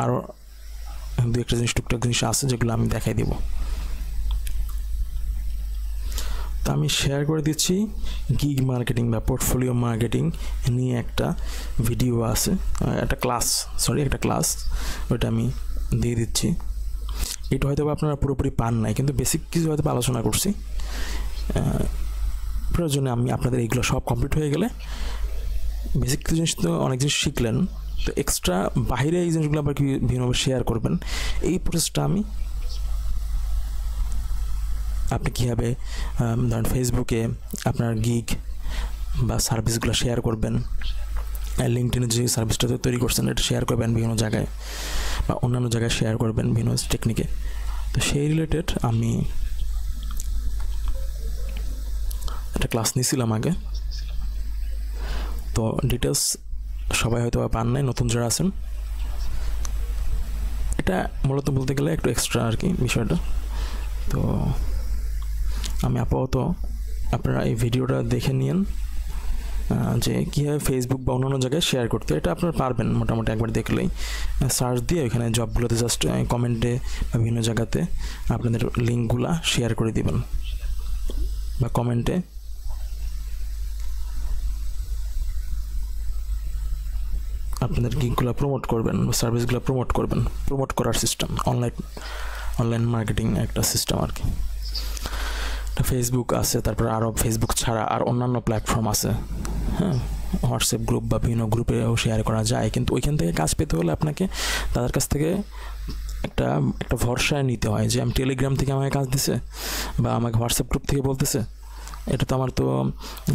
আরও দু একটা জিনিস টুকটাক জিনিস আছে যেগুলো আমি দেখাই দিব। তো তো আমি শেয়ার করে দিচ্ছি গিগ মার্কেটিং বা পোর্টফোলিও মার্কেটিং নিয়ে একটা ভিডিও আছে, একটা ক্লাস, ওইটা আমি দিয়ে দিচ্ছি। এটা হয়তো আপনারা পুরোপুরি পান নাই, কিন্তু বেসিক কিছু হয়তো আলোচনা করছি। প্রয়োজনে আমি আপনাদের এইগুলো সব কমপ্লিট হয়ে গেলে বেসিক কিছু জিনিস তো অনেক জিনিস শিখলেন, তো এক্সট্রা বাইরে এই জিনিসগুলো আবার কি বিভিন্নভাবে শেয়ার করবেন, এই প্রসেসটা আপনি কীভাবে ধরেন ফেসবুকে আপনার গিগ বা সার্ভিসগুলো শেয়ার করবেন, লিঙ্কডইনে যে সার্ভিসটা তৈরি করছেন এটা শেয়ার করবেন বিভিন্ন জায়গায় বা অন্যান্য জায়গায় শেয়ার করবেন বিভিন্ন টেকনিকে। তো সেই রিলেটেড আমি একটা ক্লাস নিয়েছিলাম আগে, তো ডিটেলস সবাই হয়তো পান নাই, নতুন যারা আছেন। এটা মূলত বলতে গেলে একটু এক্সট্রা আর কি বিষয়টা। তো আমি আপাতত আপনারা এই ভিডিওটা দেখে নিন যে কীভাবে ফেসবুক বা অন্যান্য জায়গায় শেয়ার করতে, এটা আপনারা পারবেন মোটামুটি একবার দেখলেই। সার্চ দিয়ে ওইখানে জবগুলোতে জাস্ট কমেন্টে বা বিভিন্ন জায়গাতে আপনাদের লিঙ্কগুলা শেয়ার করে দিবেন বা কমেন্টে আপনাদের গিগগুলো প্রমোট করবেন বা সার্ভিসগুলো প্রমোট করার সিস্টেম, অনলাইন মার্কেটিং একটা সিস্টেম আর কি। ফেসবুক আছে, তারপর আরও ফেসবুক ছাড়া আর অন্যান্য প্ল্যাটফর্ম আছে, হ্যাঁ, হোয়াটসঅ্যাপ গ্রুপ বা বিভিন্ন গ্রুপেও শেয়ার করা যায়। কিন্তু ওইখান থেকে কাজ পেতে হলে আপনাকে তাদের কাছ থেকে একটা ভরসায় নিতে হয় যে আমি টেলিগ্রাম থেকে আমাকে কাজ দিছে বা আমাকে হোয়াটসঅ্যাপ গ্রুপ থেকে বলতেছে, এটা তো আমার তো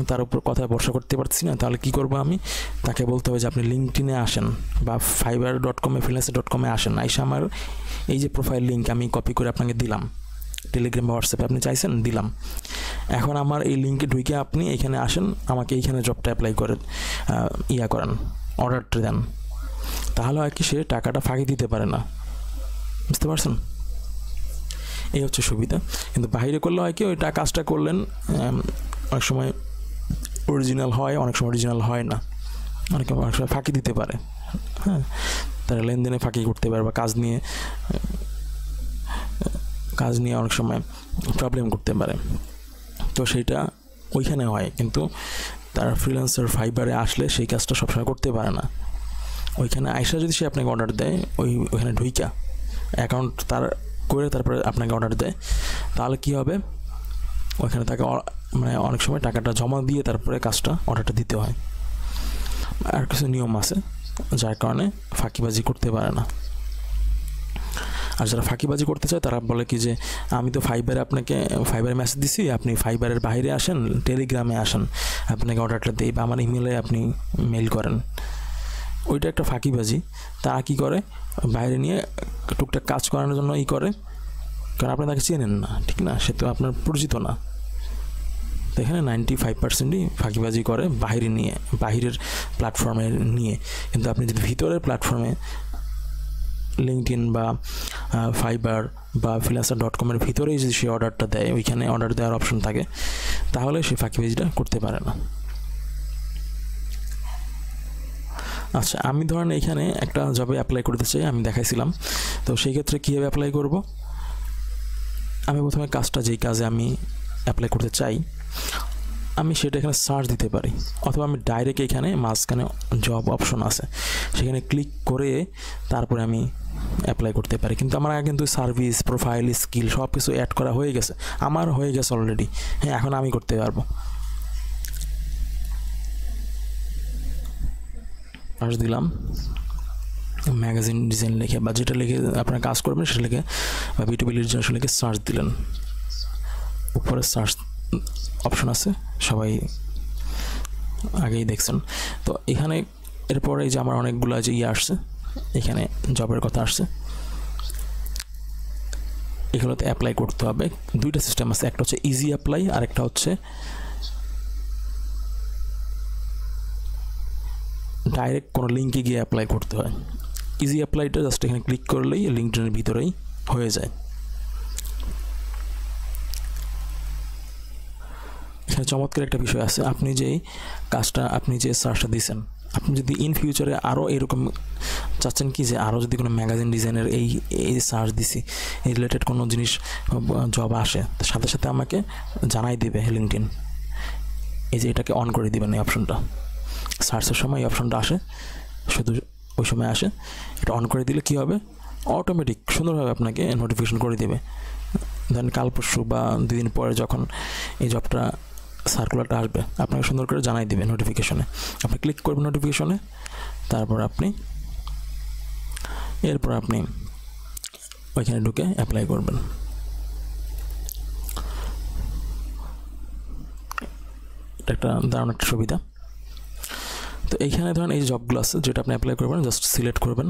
তার উপর কথায় ভরসা করতে পারছি না। তাহলে কী করবো, আমি তাকে বলতে হবে যে আপনি লিঙ্কডইনে আসেন বা fiverr.com freelancer.com আসেন, আইসা আমার এই যে প্রোফাইল লিঙ্ক আমি কপি করে আপনাকে দিলাম, টেলিগ্রাম বা হোয়াটসঅ্যাপে আপনি চাইছেন দিলাম, এখন আমার এই লিঙ্কে ঢুকে আপনি এখানে আসেন, আমাকে এইখানে জবটা অ্যাপ্লাই করে করেন, অর্ডারটা দেন। তাহলে হয় কি সে টাকাটা ফাঁকি দিতে পারে না, বুঝতে পারছেন? এই হচ্ছে সুবিধা। কিন্তু বাইরে করলে হয় কি, ওইটা কাজটা করলেন অনেক সময় অরিজিনাল হয়, অনেক সময় অরিজিনাল হয় না, অনেক সময় ফাঁকি দিতে পারে, হ্যাঁ, তারা লেনদেনে ফাঁকি করতে পারে বা কাজ নিয়ে অনেক সময় প্রবলেম করতে পারে। তো সেইটা ওইখানে হয়, কিন্তু তার ফ্রিল্যান্সার ফাইবারে আসলে সেই কাজটা সবসময় করতে পারে না। ওইখানে আইসা যদি সে আপনাকে অর্ডার দেয়, ওইখানে ঢুইকা অ্যাকাউন্ট তার করে তারপরে আপনাকে অর্ডার দেয়, তাহলে কি হবে, ওইখানে তাকে মানে অনেক সময় টাকাটা জমা দিয়ে তারপরে অর্ডারটা দিতে হয়। আর কিছু নিয়ম আছে যার কারণে ফাঁকিবাজি করতে পারে না। আর যারা ফাঁকিবাজি করতে চায় তারা বলে কি যে আমি তো ফাইবারে মেসেজ দিছি, আপনি ফাইবারের বাইরে আসেন, টেলিগ্রামে আসেন, আপনাকে অর্ডারটা দেই বা আমার ইমেলে আপনি মেল করেন। ওইটা একটা ফাঁকিবাজি। তারা কী করে, বাইরে নিয়ে টুকটাক কাজ করানোর জন্য করে, কারণ আপনি তাকে চেনেন না, ঠিক না, সে তো আপনার পরিচিত না। তো এখানে 95%ই ফাঁকিবাজি করে বাহিরের প্ল্যাটফর্মে নিয়ে। কিন্তু আপনি যদি ভিতরের প্ল্যাটফর্মে লিঙ্কডইন বা ফাইবার বা freelancer.com এর ভিতরেই যদি সে অর্ডারটা দেয়, ওইখানে অর্ডার দেওয়ার অপশন থাকে, তাহলে সে ফাঁকিবাজিটা করতে পারে না। আচ্ছা, আমি ধরেন এখানে একটা জবে অ্যাপ্লাই করতে চাই, আমি দেখাইছিলাম। তো সেই ক্ষেত্রে কীভাবে অ্যাপ্লাই করব, আমি প্রথমে যেই কাজে আমি অ্যাপ্লাই করতে চাই আমি সেটা এখানে সার্চ দিতে পারি, অথবা আমি ডাইরেক্ট এখানে মাঝখানে জব অপশন আছে সেখানে ক্লিক করে তারপরে আমি অ্যাপ্লাই করতে পারি। কিন্তু আমার আগে কিন্তু সার্ভিস, প্রোফাইল, স্কিল সব কিছু অ্যাড করা হয়ে গেছে, আমার হয়ে গেছে অলরেডি। হ্যাঁ, এখন আমি করতে পারবো। সার্চ দিলাম ম্যাগাজিন ডিজাইন লিখে বা যেটা লিখে আপনারা কাজ করবেন সেটা লিখে বা B2B লিড জেনারেশন লিখে সার্চ দিলেন। উপরে সার্চ অপশন আছে, সবাই আগেই দেখছেন। তো এখানে এরপরে এই যে আমার অনেকগুলো যে আসছে, এখানে জবের কথা আসছে, এগুলোতে অ্যাপ্লাই করতে হবে। দুইটা সিস্টেম আছে, একটা হচ্ছে ইজি অ্যাপ্লাই আর একটা হচ্ছে ডাইরেক্ট কোনো লিঙ্কে গিয়ে অ্যাপ্লাই করতে হয়। ইজি অ্যাপ্লাইটা জাস্ট এখানে ক্লিক করলেই লিঙ্কডইনের ভিতরেই হয়ে যায়। এখানে চমৎকার একটা বিষয় আছে, আপনি যে সার্চটা দিয়েছেন, আপনি যদি ইন ফিউচারে আরও এরকম চাচ্ছেন কি যে আরও যদি কোনো ম্যাগাজিন ডিজাইনের এই সার্চ দিছি এই রিলেটেড কোনো জিনিস জব আসে, সাথে সাথে আমাকে জানাই দিবে লিঙ্কডইন। এই যে এটাকে অন করে দিবেন, এই অপশনটা সার্চের সময় এই অপশনটা আসে, শুধু ওই সময় আসে। এটা অন করে দিলে কী হবে, অটোমেটিক সুন্দরভাবে আপনাকে নোটিফিকেশন করে দেবে। দেন কাল পরশু বা 2 দিন পরে যখন এই জবটা সার্কুলারটা আসবে আপনাকে সুন্দর করে জানাই দেবে নোটিফিকেশনে। আপনি ক্লিক করবেন নোটিফিকেশনে, তারপর এরপর আপনি ওইখানে ঢুকে অ্যাপ্লাই করবেন। এটা একটা দারুণ একটা সুবিধা। তো এইখানে ধরেন এই জবগুলো আছে যেটা আপনি অ্যাপ্লাই করবেন, জাস্ট সিলেক্ট করবেন,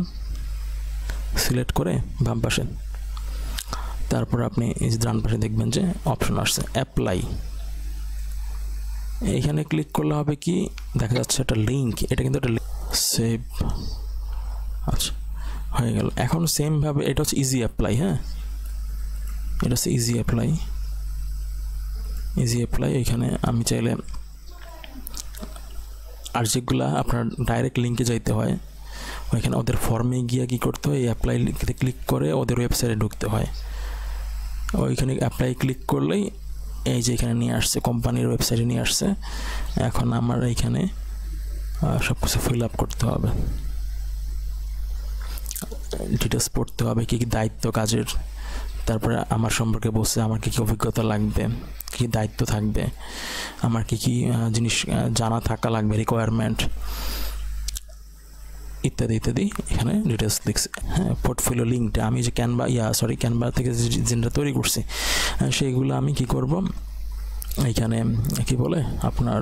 সিলেক্ট করে বাম পাশে, তারপর আপনি এই যে ডান পাশে দেখবেন যে অপশন আসছে অ্যাপ্লাই। এইখানে ক্লিক করলে হবে কি, দেখা যাচ্ছে একটা লিঙ্ক, এটা কিন্তু একটা সেভ, আচ্ছা হয়ে গেল। এখন সেমভাবে এটা হচ্ছে ইজি অ্যাপ্লাই, হ্যাঁ এটা হচ্ছে ইজি অ্যাপ্লাই। এইখানে আমি চাইলে আর যেগুলা আপনার ডাইরেক্ট লিঙ্কে যাইতে হয় ওইখানে ওদের ফর্মে গিয়ে কী করতে হয়, এই অ্যাপ্লাই ক্লিক করে ওদের ওয়েবসাইটে ঢুকতে হয়। ওইখানে অ্যাপ্লাই ক্লিক করলেই এই যে এখানে নিয়ে আসছে, কোম্পানির ওয়েবসাইটে নিয়ে আসছে। এখন আমার এইখানে সব কিছু ফিল আপ করতে হবে, ডিটেলস পড়তে হবে, কী কী দায়িত্ব কাজের, তারপরে আমার সম্পর্কে বলছে আমার কী কী অভিজ্ঞতা লাগবে, কী দায়িত্ব থাকবে, আমার কী কী জিনিস জানা থাকা লাগবে, রিকোয়ারমেন্ট ইত্যাদি ইত্যাদি এখানে ডিটেলস লিখছে। হ্যাঁ পোর্টফোলিও লিঙ্কটা আমি যে ক্যানভা থেকে যেটা তৈরি করছি সেইগুলো আমি কি করব, এইখানে কি বলে আপনার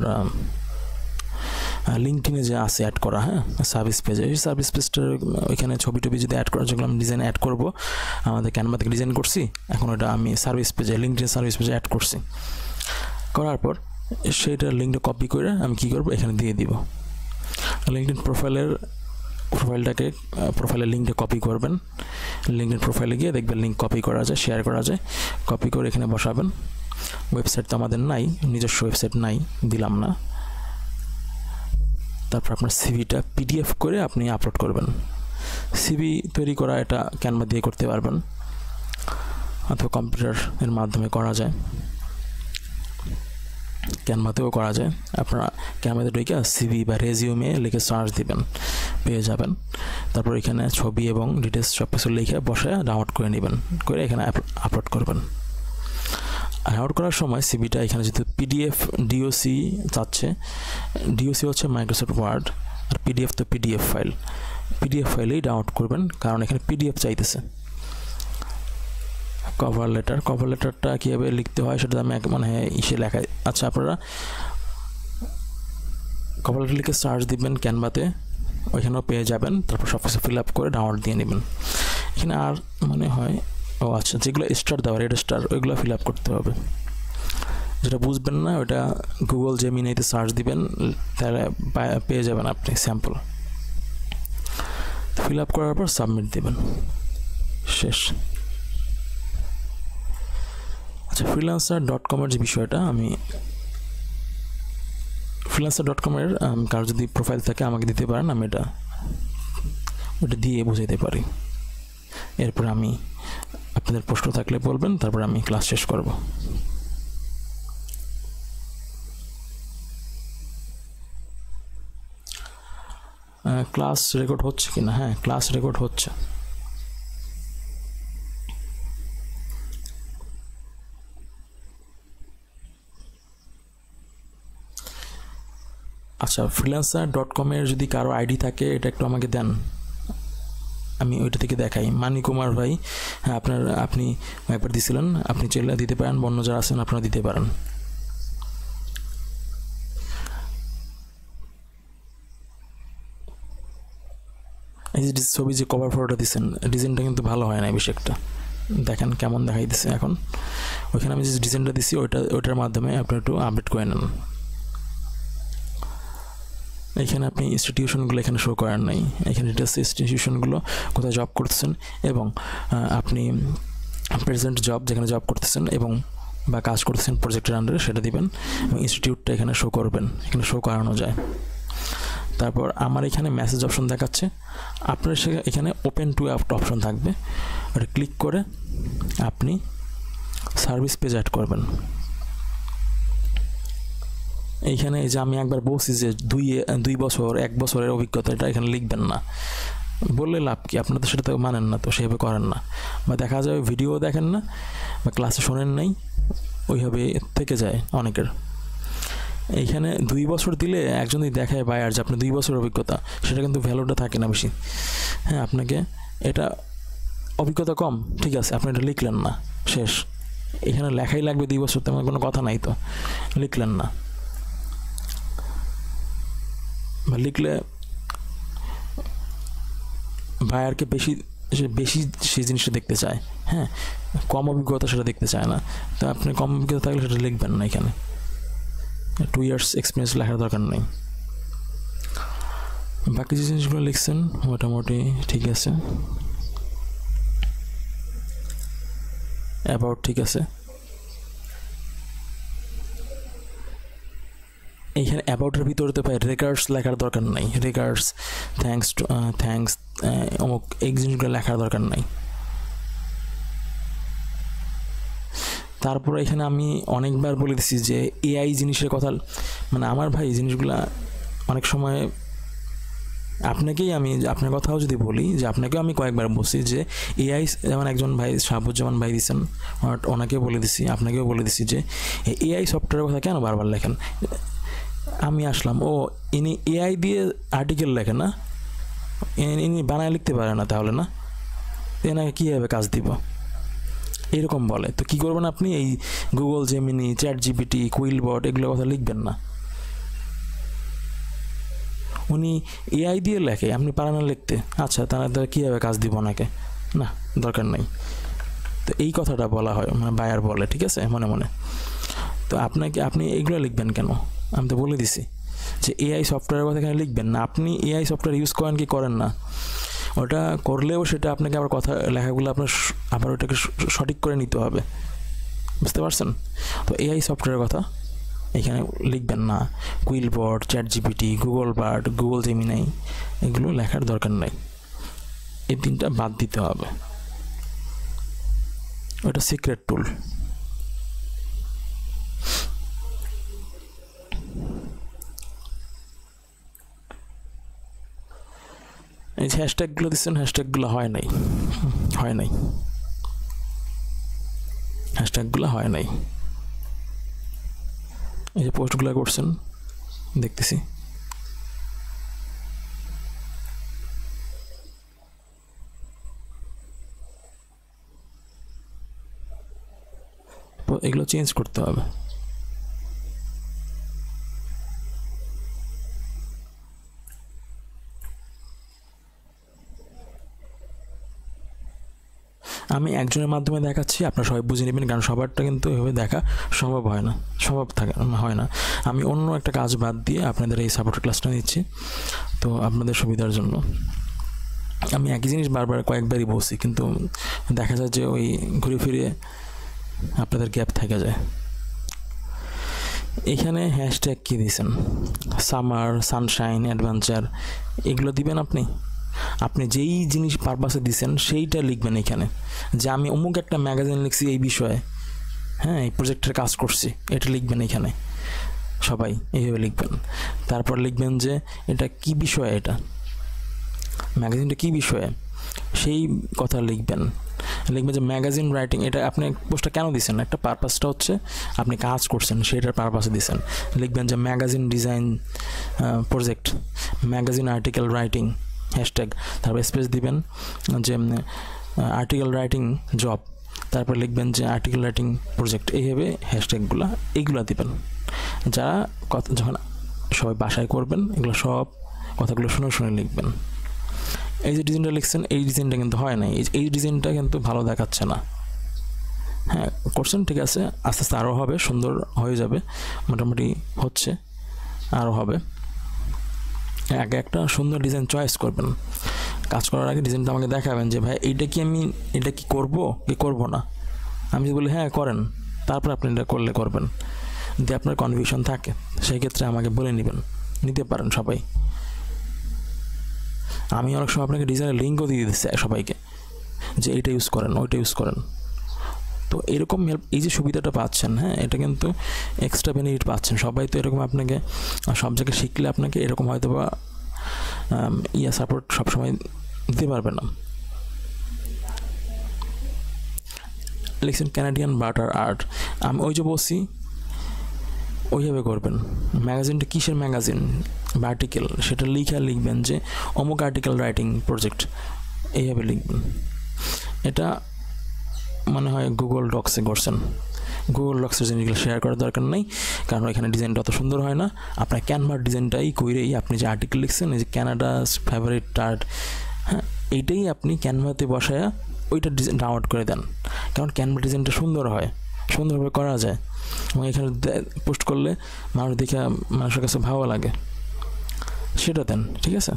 লিঙ্কডিনে যে আছে অ্যাড করা, হ্যাঁ সার্ভিস পেজে, এই সার্ভিস পেজটার ওইখানে ছবি টবি যদি অ্যাড করা, যেগুলো আমি ডিজাইন অ্যাড করবো আমাদের ক্যানভা থেকে ডিজাইন করছি, এখন ওটা আমি সার্ভিস পেজে লিঙ্কডিন সার্ভিস পেজে অ্যাড করছি। করার পর সেইটার লিঙ্কটা কপি করে আমি কি করব, এখানে দিয়ে দিব। লিঙ্কডিন প্রোফাইলের লিঙ্কটা কপি করবেন, লিঙ্কডিন প্রোফাইলে গিয়ে দেখবেন লিঙ্ক কপি করা যায়, শেয়ার করা যায়, কপি করে এখানে বসাবেন। ওয়েবসাইট তো আমাদের নাই, নিজস্ব ওয়েবসাইট নাই, দিলাম না। তারপর আপনার সিভিটা পিডিএফ করে আপনি আপলোড করবেন। সিভি তৈরি করা এটা ক্যানভা দিয়ে করতে পারবেন অথবা কম্পিউটারের মাধ্যমে করা যায়, ক্যানভাতেও করা যায়। আপনারা ক্যানভাতে ঢুকে সিভি বা রেজিউমে লিখে সার্চ দিবেন, পেয়ে যাবেন। তারপর এখানে ছবি এবং ডিটেলস সব কিছু লিখে বসে ডাউনলোড করে নেবেন, করে এখানে আপলোড করবেন। ডাউনলোড করার সময় সিভিটা এখানে যেহেতু পিডিএফ ডিওসি চাচ্ছে, ডিওসি হচ্ছে মাইক্রোসফট ওয়ার্ড, আর পিডিএফ তো পিডিএফ ফাইলেই ডাউনলোড করবেন, কারণ এখানে পিডিএফ চাইতেছে। কভার লেটারটা কীভাবে লিখতে হয় সেটা আমি লেখা, আচ্ছা আপনারা কভার লেটার লিখে সার্চ দিবেন ক্যানভাতে, ওইখানেও পেয়ে যাবেন। তারপর সব কিছু ফিল আপ করে ডাউনলোড দিয়ে নেবেন। এখানে আর আচ্ছা যেগুলো স্টার দেওয়া, রেড স্টার, ওইগুলো ফিল আপ করতে হবে। যেটা বুঝবেন না ওটা গুগল জেমিনাইতে সার্চ দিবেন, তাহলে পেয়ে যাবেন আপনি স্যাম্পল। ফিল আপ করার পর সাবমিট দিবেন, শেষ। আচ্ছা freelancer.com-এর যে বিষয়টা, আমি freelancer.com-এর কারো যদি প্রোফাইল থাকে আমাকে দিতে পারেন, আমি ওটা দিয়ে বুঝাইতে পারি। এরপর আমি আপনাদের প্রশ্ন থাকলে বলবেন, তারপর আমি ক্লাস শেষ করব। ক্লাস রেকর্ড হচ্ছে কিনা? হ্যাঁ ক্লাস রেকর্ড হচ্ছে। আচ্ছা freelancer.com-এর যদি কারো আইডি থাকে এটা একটু আমাকে দেন, আমি ওইটা থেকে দেখাই। মানিকুমার ভাই, হ্যাঁ আপনি একবার দিছিলেন, আপনি চাইলে দিতে পারেন, অন্য যারা আছেন আপনারা দিতে পারেন। এই যে ছবি যে কভার ফটোটা দিচ্ছেন, ডিজাইনটা কিন্তু ভালো হয় না বেশি একটা, দেখেন কেমন দেখাই দিচ্ছে। এখন ওইখানে আমি যে ডিজাইনটা দিচ্ছি ওইটার মাধ্যমে আপনি একটু আপডেট করে নেন। এখানে আপনি ইনস্টিটিউশনগুলো এখানে শো করার নাই, এখানে ডিটেলস ইনস্টিটিউশনগুলো কোথায় জব করতেছেন এবং আপনি প্রেজেন্ট জব যেখানে জব করতেছেন এবং বা কাজ করতেছেন প্রজেক্টের আন্ডারে সেটা দিবেন, এবং ইনস্টিটিউটটা এখানে শো করবেন, এখানে শো করানো যায়। তারপর আমার এখানে মেসেজ অপশন দেখাচ্ছে, আপনার এখানে ওপেন টু অপশন থাকবে, ওটা ক্লিক করে আপনি সার্ভিস পেজ অ্যাড করবেন। এইখানে যে আমি একবার বলছি যে 2 বছর 1 বছরের অভিজ্ঞতা, এটা এখানে লিখবেন না, বললে লাভ কি, আপনারা তো সেটা তো মানেন না, তো সেভাবে করেন না, বা দেখা যায় ভিডিও দেখেন না বা ক্লাসে শোনেন নাই, ওইভাবে থেকে যায় অনেকের। এইখানে 2 বছর দিলে একজন যদি দেখায় বায়ার যে আপনি 2 বছর অভিজ্ঞতা, সেটা কিন্তু ভ্যালুটা থাকে না বেশি। হ্যাঁ, আপনাকে এটা অভিজ্ঞতা কম, ঠিক আছে, আপনি এটা লিখলেন না, শেষ। এখানে লেখাই লাগবে 2 বছর, তেমন কোনো কথা নাই, তো লিখলেন না, বা লিখলে বায়ারকে বেশি সেই জিনিসটা দেখতে চায়। হ্যাঁ, কম অভিজ্ঞতা সেটা দেখতে চায় না, তো আপনি কম অভিজ্ঞতা থাকলে সেটা লিখবেন না। এখানে 2 ইয়ার্স এক্সপিরিয়েন্স লেখার দরকার নেই। বাকি যে জিনিসগুলো লিখছেন মোটামুটি ঠিক আছে, অ্যাবাউট ঠিক আছে। এইখানে অ্যাবাউটের ভিতরে তো পাই রেগার্ডস লেখার দরকার নাই, রেগার্ডস, থ্যাঙ্কস অমুক, এই জিনিসগুলো লেখার দরকার নাই। তারপরে এখানে আমি অনেকবার বলে দিচ্ছি যে এআই জিনিসের কথা, মানে আমার ভাই জিনিসগুলা অনেক সময় আমি আপনার কথাও যদি বলি, যে আপনাকেও আমি কয়েকবার বলছি যে এআই, যেমন একজন ভাই শাহাবুজ্জামান ভাই দিচ্ছেন, ওনাকেও বলে দিচ্ছি, আপনাকেও বলে দিচ্ছি যে এআই সফটওয়্যারের কথা কেন বারবার লেখেন। আমি আসলাম, ইনি এআই দিয়ে আর্টিকেল লেখেন না, ইনি বানায় লিখতে পারে না, তাহলে না এনাকে কীভাবে কাজ দিব, এরকম বলে। তো কী করবেন আপনি, এই গুগল জেমিনি, চ্যাট জিপিটি, কুইলবট, এগুলোর কথা লিখবেন না। উনি এআই দিয়ে লেখে, আপনি পারেন না লিখতে, আচ্ছা তারা কীভাবে কাজ দিব ওনাকে, না দরকার নেই। তো এই কথাটা বলা হয়, মানে বায়ার বলে, ঠিক আছে, মনে মনে। তো আপনি এইগুলো লিখবেন কেন, আমি তো বলে দিছি যে এআই সফটওয়্যারের কথা এখানে লিখবেন না। আপনি এআই সফটওয়্যার ইউজ করেন কি করেন না, ওটা করলেও সেটা আপনাকে আবার কথা লেখাগুলো আপনার আবার ওটাকে সঠিক করে নিতে হবে, বুঝতে পারছেন? তো এআই সফটওয়্যারের কথা এখানে লিখবেন না। QuillBot, chat GPT, Google Bard, Google Gemini, এগুলো লেখার দরকার নাই, এই 3টা বাদ দিতে হবে, ওটা সিক্রেট টুল। এই যে হ্যাশট্যাগুলো দিচ্ছেন, হ্যাশট্যাগুলো হয় নাই, হ্যাশট্যাগুলো হয় নাই। এই যে পোস্টগুলো করছেন দেখতেছি, এগুলো চেঞ্জ করতে হবে। আমি একজনের মাধ্যমে দেখাচ্ছি, আপনারা সবাই বুঝে নেবেন, কারণ সবারটা কিন্তু এভাবে দেখা সম্ভব হয় না। আমি অন্য একটা কাজ বাদ দিয়ে আপনাদের এই সাপোর্টের ক্লাসটা নিচ্ছি, তো আপনাদের সুবিধার জন্য। আমি একই জিনিস বারবার কয়েকবারই বলছি, কিন্তু দেখা যায় যে ওই ঘুরে ফিরে আপনাদের গ্যাপ থেকে যায়। এখানে হ্যাশট্যাগ কী দিয়েছেন, সামার, সানশাইন, অ্যাডভেঞ্চার, এগুলো দিবেন আপনি যেই জিনিস পারপাসে দিচ্ছেন সেইটা লিখবেন এখানে, যে আমি অমুক একটা ম্যাগাজিন লিখছি এই বিষয়ে, হ্যাঁ এই প্রজেক্টের কাজ করছি, এটা লিখবেন এখানে, সবাই এইভাবে লিখবেন। তারপর লিখবেন যে এটা কি বিষয়ে, এটা ম্যাগাজিনটা কি বিষয়ে, সেই কথা লিখবেন যে ম্যাগাজিন রাইটিং, এটা আপনি পোস্টটা কেন দিচ্ছেন, একটা পারপাসটা হচ্ছে আপনি কাজ করছেন সেটার পারপাসে দিচ্ছেন। লিখবেন যে magazine design project, magazine article writing, hashtag, তারপর স্পেস দিবেন যে আর্টিকেল রাইটিং জব, তারপর লিখবেন যে আর্টিকেল রাইটিং প্রজেক্ট, এইভাবে হ্যাশট্যাগুলো এইগুলো দিবেন। যারা কথা যখন সবাই বাসায় করবেন, এগুলো সব কথাগুলো শুনে লিখবেন। এই যে ডিজাইনটা লিখছেন, এই ডিজাইনটা কিন্তু হয় না, এই ডিজাইনটা কিন্তু ভালো দেখাচ্ছে না। হ্যাঁ করছেন, ঠিক আছে, আস্তে আস্তে আরও হবে, সুন্দর হয়ে যাবে, মোটামুটি হচ্ছে, আরও হবে। আগে একটা সুন্দর ডিজাইন চয়েস করবেন, কাজ করার আগে ডিজাইনটা আমাকে দেখাবেন যে ভাই এটা কি করবো না। আমি যদি বলি হ্যাঁ করেন, তারপর আপনি এটা করবেন। যদি আপনার কনফিউশন থাকে সেই ক্ষেত্রে আমাকে বলে নিতে পারেন সবাই, আমি অনেক সময় আপনাকে ডিজাইনের লিঙ্কও দিয়ে দিচ্ছি সবাইকে, যে এইটা ইউজ করেন, ওইটা ইউজ করেন। তো এরকম হেল্প, এই যে সুবিধাটা পাচ্ছেন, হ্যাঁ, এটা কিন্তু এক্সট্রা বেনিফিট পাচ্ছেন। সবাই তো এরকম আপনাকে সব জায়গায় শিখলে আপনাকে এরকম হয়তো বা সাপোর্ট সবসময় দিতে পারবে না। লিখছেন ক্যানাডিয়ান বাটার আর্ট, আমি ওই যে বলছি ওইভাবে করবেন। ম্যাগাজিনটা কিসের ম্যাগাজিন বা আর্টিকেল, সেটা লিখবেন যে অমুক আর্টিকেল রাইটিং প্রজেক্ট, এইভাবে লিখবেন। এটা মনে হয় গুগল ডক্সে করছেন। গুগল ডক্সের জিনিসগুলো শেয়ার করার দরকার নেই, কারণ এখানে ডিজাইনটা অত সুন্দর হয় না। আপনার ক্যানভার ডিজাইনটাই কইরেই আপনি যে আর্টিকেল লিখছেন, এই যে ক্যানাডাস ফেভারিট টার্ট, হ্যাঁ, এইটাই আপনি ক্যানভাতে বসায়া ওইটা ডিজাইন ডাউনলোড করে দেন, কারণ ক্যানভা ডিজাইনটা সুন্দর হয়, সুন্দরভাবে করা যায়, এবং এখানে পোস্ট করলে মানুষ দেখে মানুষের কাছে ভালো লাগে, সেটা দেন, ঠিক আছে।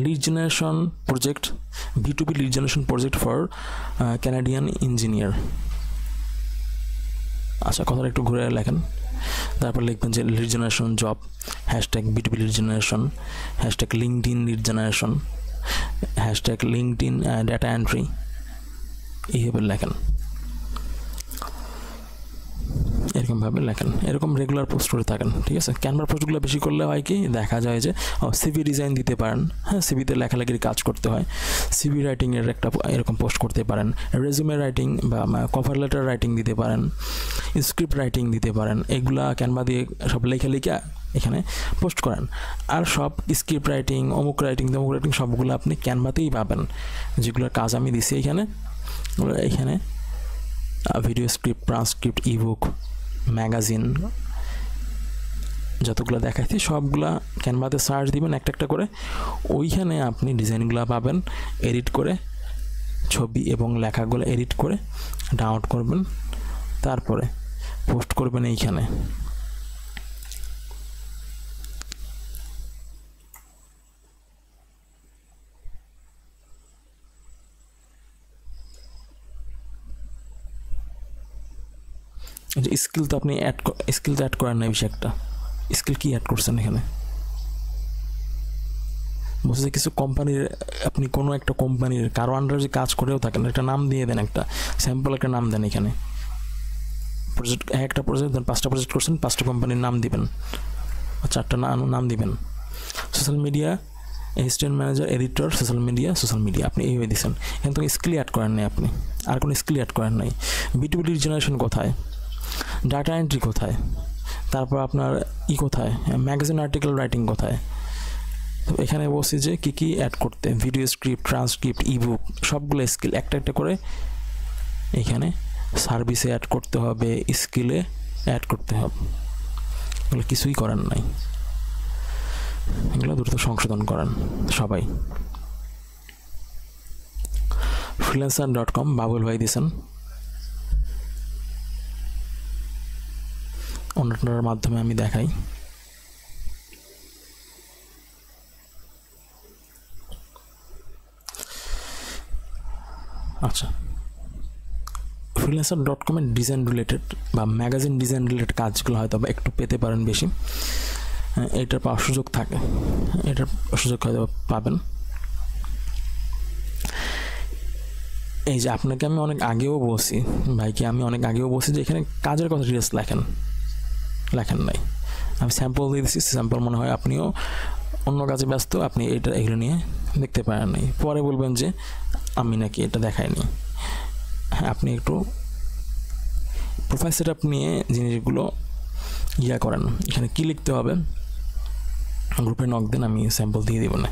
lead generation project, B2B lead generation project for Canadian engineer। আচ্ছা, কথাটা একটু ঘুরে লেখেন, তারপর লিখবেন যে lead generation job, hashtag B2B lead generation, hashtag LinkedIn lead generation, hashtag LinkedIn data entry, এইভাবে লেখেন, এরকমভাবে লেখেন, এরকম রেগুলার পোস্ট করে থাকেন, ঠিক আছে। ক্যানভার পোস্টগুলো বেশি করলে হয় কি, দেখা যায় যে সিভি ডিজাইন দিতে পারেন, হ্যাঁ, সিভিতে লেখালেখির কাজ করতে হয়, সিভি রাইটিংয়ের একটা এরকম পোস্ট করতে পারেন, রেজুমে রাইটিং বা কভার লেটার রাইটিং দিতে পারেন, স্ক্রিপ্ট রাইটিং দিতে পারেন, এগুলা ক্যানভা দিয়ে সব লেখা এখানে পোস্ট করেন। আর সব স্ক্রিপ্ট রাইটিং, অমুক রাইটিং, তমুক রাইটিং সবগুলো আপনি ক্যানভাতেই পাবেন, যেগুলোর কাজ আমি দিছি এখানে video script, transcript, ebook, magazine, যতগুলো দেখাচ্ছি সবগুলা ক্যানভাতে সার্চ দিবেন একটা একটা করে, ওইখানে আপনি ডিজাইনগুলো পাবেন, এডিট করে ছবি এবং লেখাগুলো এডিট করে ডাউনলোড করবেন, তারপরে পোস্ট করবেন এইখানে। স্কিল তো আপনি স্কিল তো অ্যাড করেন না, বেশি একটা স্কিল কি অ্যাড করছেন এখানে? বলছে কিছু কোম্পানির, আপনি কোনো একটা কোম্পানির কারো আন্ডারে যে কাজ করেও থাকেন, একটা নাম দিয়ে দেন, একটা স্যাম্পল একটা নাম দেন এখানে। প্রজেক্ট, একটা প্রজেক্ট দেন, 5টা প্রজেক্ট করছেন, 5টা কোম্পানির নাম দিবেন, 4টা নাম দিবেন। Social media, assistant manager, editor, social media, আপনি এইভাবে দিচ্ছেন। এখানে তো স্কিল অ্যাড করেন নাই আপনি, আর কোনো স্কিল অ্যাড করেন নাই। B2B লিড জেনারেশন কোথায়, ডাটা এন্ট্রি কোথায়, তারপর আপনার কোথায়, ম্যাগাজিন আর্টিকেল রাইটিং কোথায়। তো এখানে বলছি যে কী অ্যাড করতে, ভিডিও স্ক্রিপ্ট, ট্রান্সক্রিপ্ট, ইবুক, সবগুলো স্কিল একটা একটা করে এখানে সার্ভিসে অ্যাড করতে হবে, স্কিলে অ্যাড করতে হবে। এগুলো কিছুই করেন নাই, এগুলো দ্রুত সংশোধন করেন সবাই। freelancer.com বাবুল ভাই দিয়েছেন, অন্যটার মাধ্যমে আমি দেখাই। আচ্ছা, freelancer.com এর ডিজাইন রিলেটেড বা ম্যাগাজিন ডিজাইন রিলেটেড কাজগুলো হয়তো একটু পেতে পারেন বেশি, এটার পাওয়ার সুযোগ থাকে, এটার সুযোগ হয়তো পাবেন। এই যে আপনাকে আমি অনেক আগেও বলছি, ভাইকে আমি অনেক আগেও বলছি যে এখানে কাজের কথা ডিটেলস লেখেন নাই। আমি স্যাম্পল দিয়ে দিচ্ছি, স্যাম্পল মনে হয় আপনিও অন্য কাজে ব্যস্ত, আপনি এগুলো নিয়ে দেখতে পারেন নাই, পরে বলবেন যে আমি নাকি এটা দেখাইনি। হ্যাঁ, আপনি একটু প্রোফাইল সেট আপ নিয়ে জিনিসগুলো করেন। এখানে কী লিখতে হবে, গ্রুপে নক দেন, আমি স্যাম্পল দিয়ে দিব না।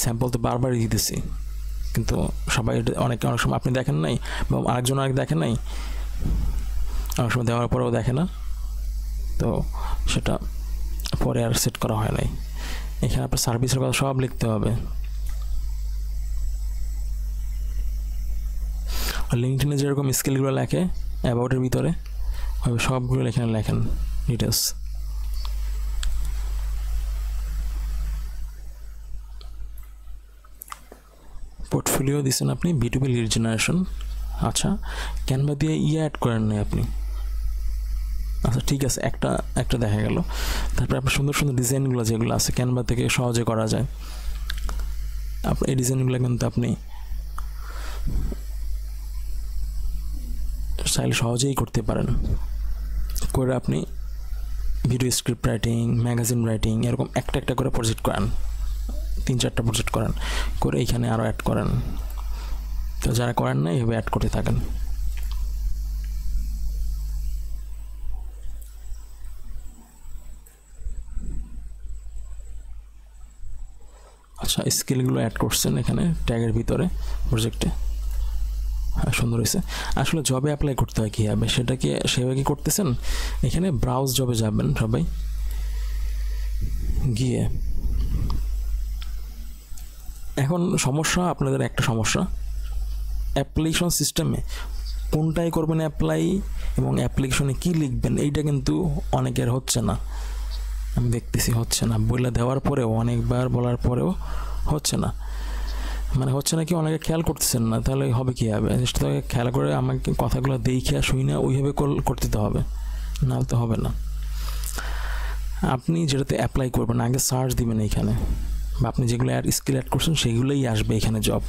স্যাম্পল তো বারবারই দিতেছি, কিন্তু সবাই অনেক সময় আপনি দেখেন নাই বা আরেকজন দেখেন নাই, অনেক সময় দেওয়ার পরেও দেখে না, তো সেটা পরে আর সেট করা হয় নাই। এখানে আপনার সার্ভিসের কথা সব লিখতে হবে। লিঙ্কডইনে যেরকম স্কিলগুলো লেখে অ্যাবাউটের ভিতরে, সবগুলো এখানে লেখেন ডিটেলস। পোর্টফোলিও দিচ্ছেন আপনি B2B লিড জেনারেশন। আচ্ছা, ক্যানভা দিয়ে অ্যাড করেন নাই আপনি। আচ্ছা ঠিক আছে, একটা দেখা গেল। তারপরে আপনার সুন্দর সুন্দর ডিজাইনগুলো যেগুলো আছে ক্যানভা থেকে সহজে করা যায়, আপনার এই ডিজাইনগুলো কিন্তু আপনি চাইলে সহজেই করতে পারেন। করে আপনি video script writing, magazine writing এরকম একটা করে প্রজেক্ট করেন, 3-4টা প্রজেক্ট করেন, করে এইখানে আরও অ্যাড করেন। তো যারা করেন না এইভাবে অ্যাড করতে থাকেন। আচ্ছা, স্কিলগুলো অ্যাড করছেন এখানে ট্যাগের ভিতরে প্রজেক্টে। হ্যাঁ, সুন্দর হয়েছে। আসলে জবে অ্যাপ্লাই করতে হয় কীভাবে, সেটা কি সেভাবে কি করতেছেন? এখানে ব্রাউজ জবে যাবেন সবাই, গিয়ে এখন সমস্যা আপনাদের একটা সমস্যা, অ্যাপ্লিকেশন সিস্টেমে কোনটাই করবেন অ্যাপ্লাই এবং অ্যাপ্লিকেশনে কী লিখবেন এইটা কিন্তু অনেকের হচ্ছে না। আমি দেখতেছি হচ্ছে না, বলে দেওয়ার পরেও অনেকবার বলার পরেও হচ্ছে না। মানে হচ্ছে না কি, অনেকে খেয়াল করতেছেন না, তাহলে হবে কী হবে? সেটা খেয়াল করে আমাকে কথাগুলো দেখে শুই না ওইভাবে করতে তো হবে, না তো হবে না। আপনি যেটাতে অ্যাপ্লাই করবেন আগে সার্চ দিবেন এইখানে, বা আপনি যেগুলো স্কিল অ্যাড করছেন সেগুলোই আসবে এখানে জব।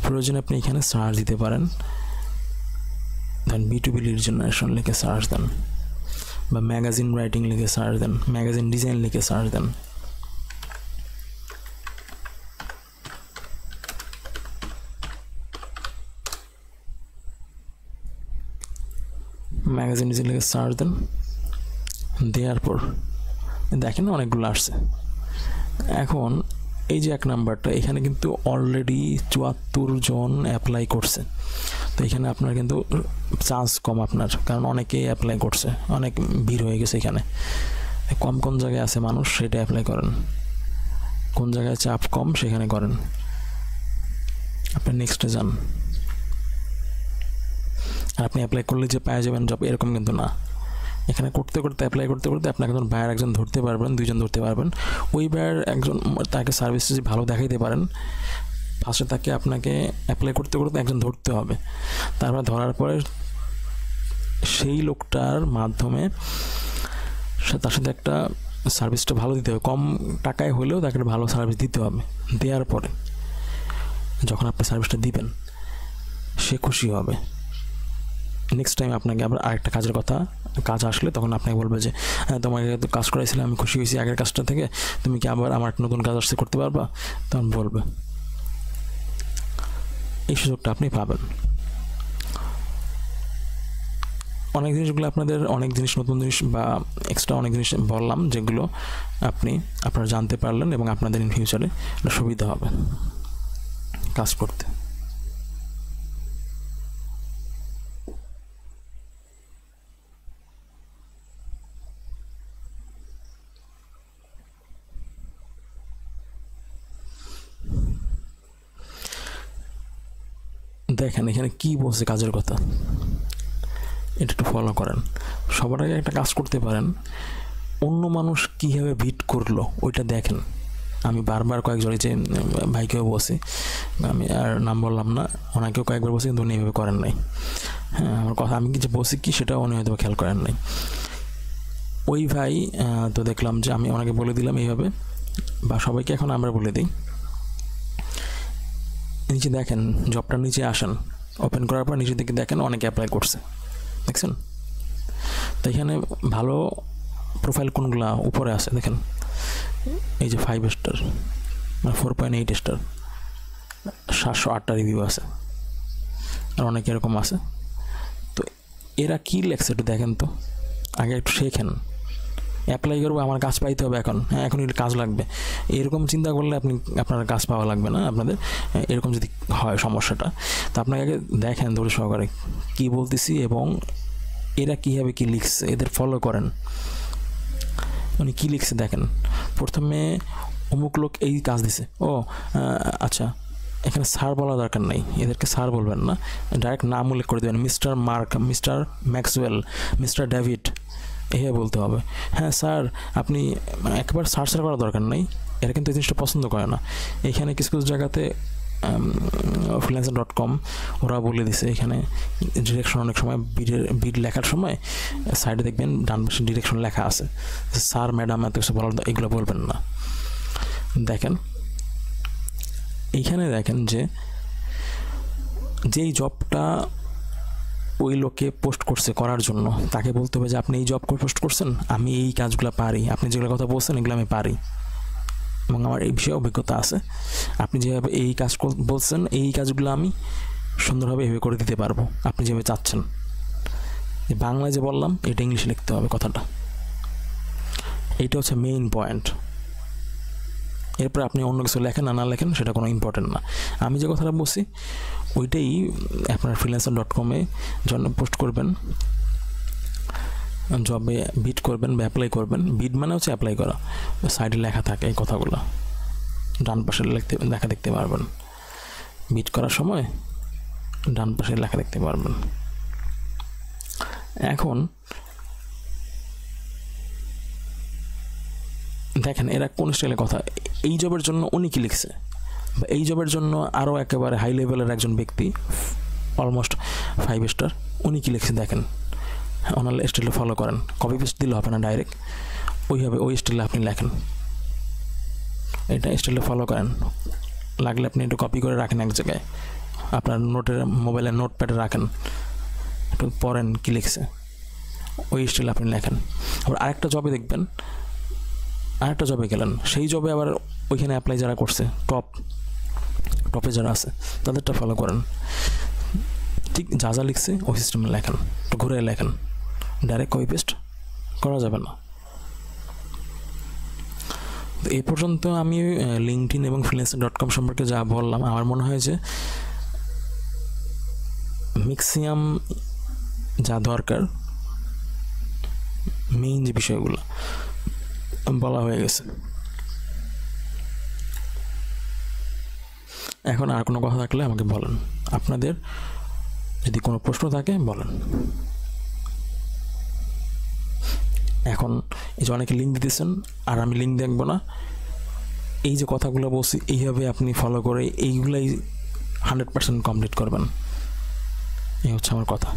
প্রয়োজনে আপনি এখানে সার্চ দিতে পারেন, দেন B2B লিড জেনারেশন লিখে সার্চ দেন, বা ম্যাগাজিন রাইটিং লিখে সার্চ দেন, ম্যাগাজিন ডিজাইন লিখে সার্চ দেন। ম্যাগাজিন ডিজাইন লিখে সার্চ দেন, দেওয়ার পর দেখেন অনেকগুলো আসছে। এখন এই যে 1 নাম্বারটা, এখানে কিন্তু অলরেডি 74 জন অ্যাপ্লাই করছে। তো এখানে আপনার কিন্তু চান্স কম আপনার, কারণ অনেকেই অ্যাপ্লাই করছে, অনেক ভিড় হয়ে গেছে এখানে। কোন জায়গায় আছে মানুষ সেটা অ্যাপ্লাই করেন, কোন জায়গায় চাপ কম সেখানে করেন। আপনি নেক্সটে যান। আর আপনি অ্যাপ্লাই করলে যে পেয়ে যাবেন জব এরকম কিন্তু না। এখানে অ্যাপ্লাই করতে আপনি একজন বায়ার একজন ধরতে পারবেন, 2জন ধরতে পারবেন। ওই বায়ার একজন তাকে সার্ভিস যদি ভালো দেখাইতে পারেন, ফার্স্টে তাকে আপনাকে অ্যাপ্লাই করতে একজন ধরতে হবে। তারপর ধরার পরে সেই লোকটার মাধ্যমে তার সাথে একটা সার্ভিসটা ভালো দিতে হবে, কম টাকায় হলেও তাকে ভালো সার্ভিস দিতে হবে। দেওয়ার পরে যখন আপনি সার্ভিসটা দিবেন সে খুশি হবে। নেক্সট টাইম আপনাকে আবার আরেকটা কাজ আসলে তখন আপনাকে বলবে যে হ্যাঁ, তোমাকে তো কাজ করাইছিলাম, আমি খুশি হয়েছি আগের কাজটা থেকে, তুমি কি আবার আমার নতুন কাজ আসতে করতে পারবা? তখন বলবে। এই সুযোগটা আপনি পাবেন। অনেক জিনিসগুলো আপনাদের, অনেক জিনিস নতুন জিনিস বা এক্সট্রা অনেক জিনিস বললাম, যেগুলো আপনারা জানতে পারলেন এবং আপনাদের ইন ফিউচারে সুবিধা হবে কাজ করতে। দেখেন এখানে কি বলছে কাজের কথা, এটা একটু ফলো করেন। সবার আগে একটা কাজ করতে পারেন, অন্য মানুষ কীভাবে ভিট করলো ওইটা দেখেন। আমি বারবার কয়েকজন যে ভাইকেও বসি, আমি আর নাম বললাম না, ওনাকেও কয়েকবার বসি, কিন্তু উনি এইভাবে করেন নাই। হ্যাঁ, আমার কথা আমি যে বসি কি সেটাও উনি হয়তো খেয়াল করেন নাই। ওই ভাই তো দেখলাম যে আমি ওনাকে বলে দিলাম এইভাবে, বা সবাইকে এখন আমরা বলে দিই। নিচে দেখেন, জবটার নিচে আসেন, ওপেন করার পর নিচে দিকে দেখেন অনেকে অ্যাপ্লাই করছে, দেখছেন? তো এখানে ভালো প্রোফাইল কোনগুলা উপরে আছে দেখেন, এই যে 5 স্টার, মানে 4.8 স্টার, 708টা রিভিউ আছে, আর অনেক এরকম আছে। তো এরা কী লেখছে একটু দেখেন তো, আগে একটু শেখেন। অ্যাপ্লাই করবো, আমার কাজ পাইতে হবে এখন, হ্যাঁ এখন কাজ লাগবে, এরকম চিন্তা করলে আপনার কাজ পাওয়া লাগবে না আপনাদের। এরকম যদি হয় সমস্যাটা, তো আপনাকে আগে দেখেন ধৈর্য সহকারে কী বলতেছি এবং এরা কীভাবে কী লিখছে, এদের ফলো করেন। উনি কী লিখছে দেখেন, প্রথমে অমুক লোক এই কাজ দিছে, ও আচ্ছা, এখানে স্যার বলা দরকার নাই, এদেরকে স্যার বলবেন না, ডাইরেক্ট নাম উল্লেখ করে দেবেন, mister mark, mister Maxwell, mister David, এভাবে বলতে হবে। হ্যাঁ স্যার, আপনি একবার স্যার করা দরকার নাই, এরা কিন্তু এই জিনিসটা পছন্দ করে না। এখানে কিছু জায়গাতে freelancer.com ওরা বলে দিছে এখানে ডিরেকশন অনেক সময় বিড লেখার সময় সাইডে দেখবেন ডান পাশে ডিরেকশন লেখা আছে, স্যার ম্যাডাম এত কিছু বলার এগুলো বলবেন না। দেখেন এইখানে দেখেন যে যেই জবটা ওই লোকে পোস্ট করছে করার জন্য তাকে বলতে হবে যে আপনি এই জব পোস্ট করছেন, আমি এই কাজগুলো পারি, আপনি যেগুলো কথা বলছেন এগুলো আমি পারি এবং আমার এই বিষয়ে অভিজ্ঞতা আছে, আপনি যেভাবে এই কাজ বলছেন এই কাজগুলো আমি সুন্দরভাবে এভাবে করে দিতে পারবো আপনি যেভাবে চাচ্ছেন। বাংলায় যে বললাম এটা ইংলিশে লিখতে হবে কথাটা, এইটা হচ্ছে মেইন পয়েন্ট। এরপর আপনি অন্য কিছু লেখেন না লেখেন সেটা কোনো ইম্পর্টেন্ট না, আমি যে কথাটা বলছি ওইটাই আপনার freelancer.com-এ জন্য পোস্ট করবেন, জবে বিড করবেন বা অ্যাপ্লাই করবেন। বিড মানে হচ্ছে অ্যাপ্লাই করা, সাইডে লেখা থাকে এই কথাগুলো, ডান পাশে লেখা দেখতে পারবেন, বিড করার সময় ডান পাশে লেখা দেখতে পারবেন। এখন দেখেন এরা কোন স্টাইলের কথা, এই জবের জন্য উনি কি লিখছে বা এই জবের জন্য আরও একেবারে হাই লেভেলের একজন ব্যক্তি অলমোস্ট 5 স্টার উনি কি লিখছে দেখেন, ওনার স্টাইলে ফলো করেন, কপি পেস্ট দিলে হবে না, ডাইরেক্ট ওইভাবে ওই স্টাইলে আপনি লেখেন, এটা স্টাইলে ফলো করেন, লাগলে আপনি একটু কপি করে রাখেন এক জায়গায়, আপনার নোটের মোবাইলের নোটপ্যাডে রাখেন, একটু পড়েন কী লিখছে, ওই স্টাইলে আপনি লেখেন। আবার আরেকটা জবে দেখবেন, আরেকটা জবে গেলেন, সেই জবে আবার ওইখানে অ্যাপ্লাই যারা করছে টপে যারা আছে তাদেরটা ফলো করেন, ঠিক যা যা লিখছে ওই সিস্টেমে লেখেন, একটু ঘুরে লেখেন, ডাইরেক্ট কপি পেস্ট করা যাবে না। তো এই পর্যন্ত আমি লিঙ্কডইন এবং freelancer.com সম্পর্কে যা বললাম, আমার মনে হয় যে ম্যাক্সিমাম যা দরকার মেইন যে বিষয়গুলো বলা হয়ে গেছে। এখন আর কোনো কথা থাকলে আমাকে বলেন, আপনাদের যদি কোনো প্রশ্ন থাকে বলেন। এখন এই যে অনেকে লিঙ্ক দিতেছেন আর আমি লিঙ্ক দেখবো না, এই যে কথাগুলো বলছি এইভাবে আপনি ফলো করে এইগুলাই 100% কমপ্লিট করবেন, এই হচ্ছে আমার কথা।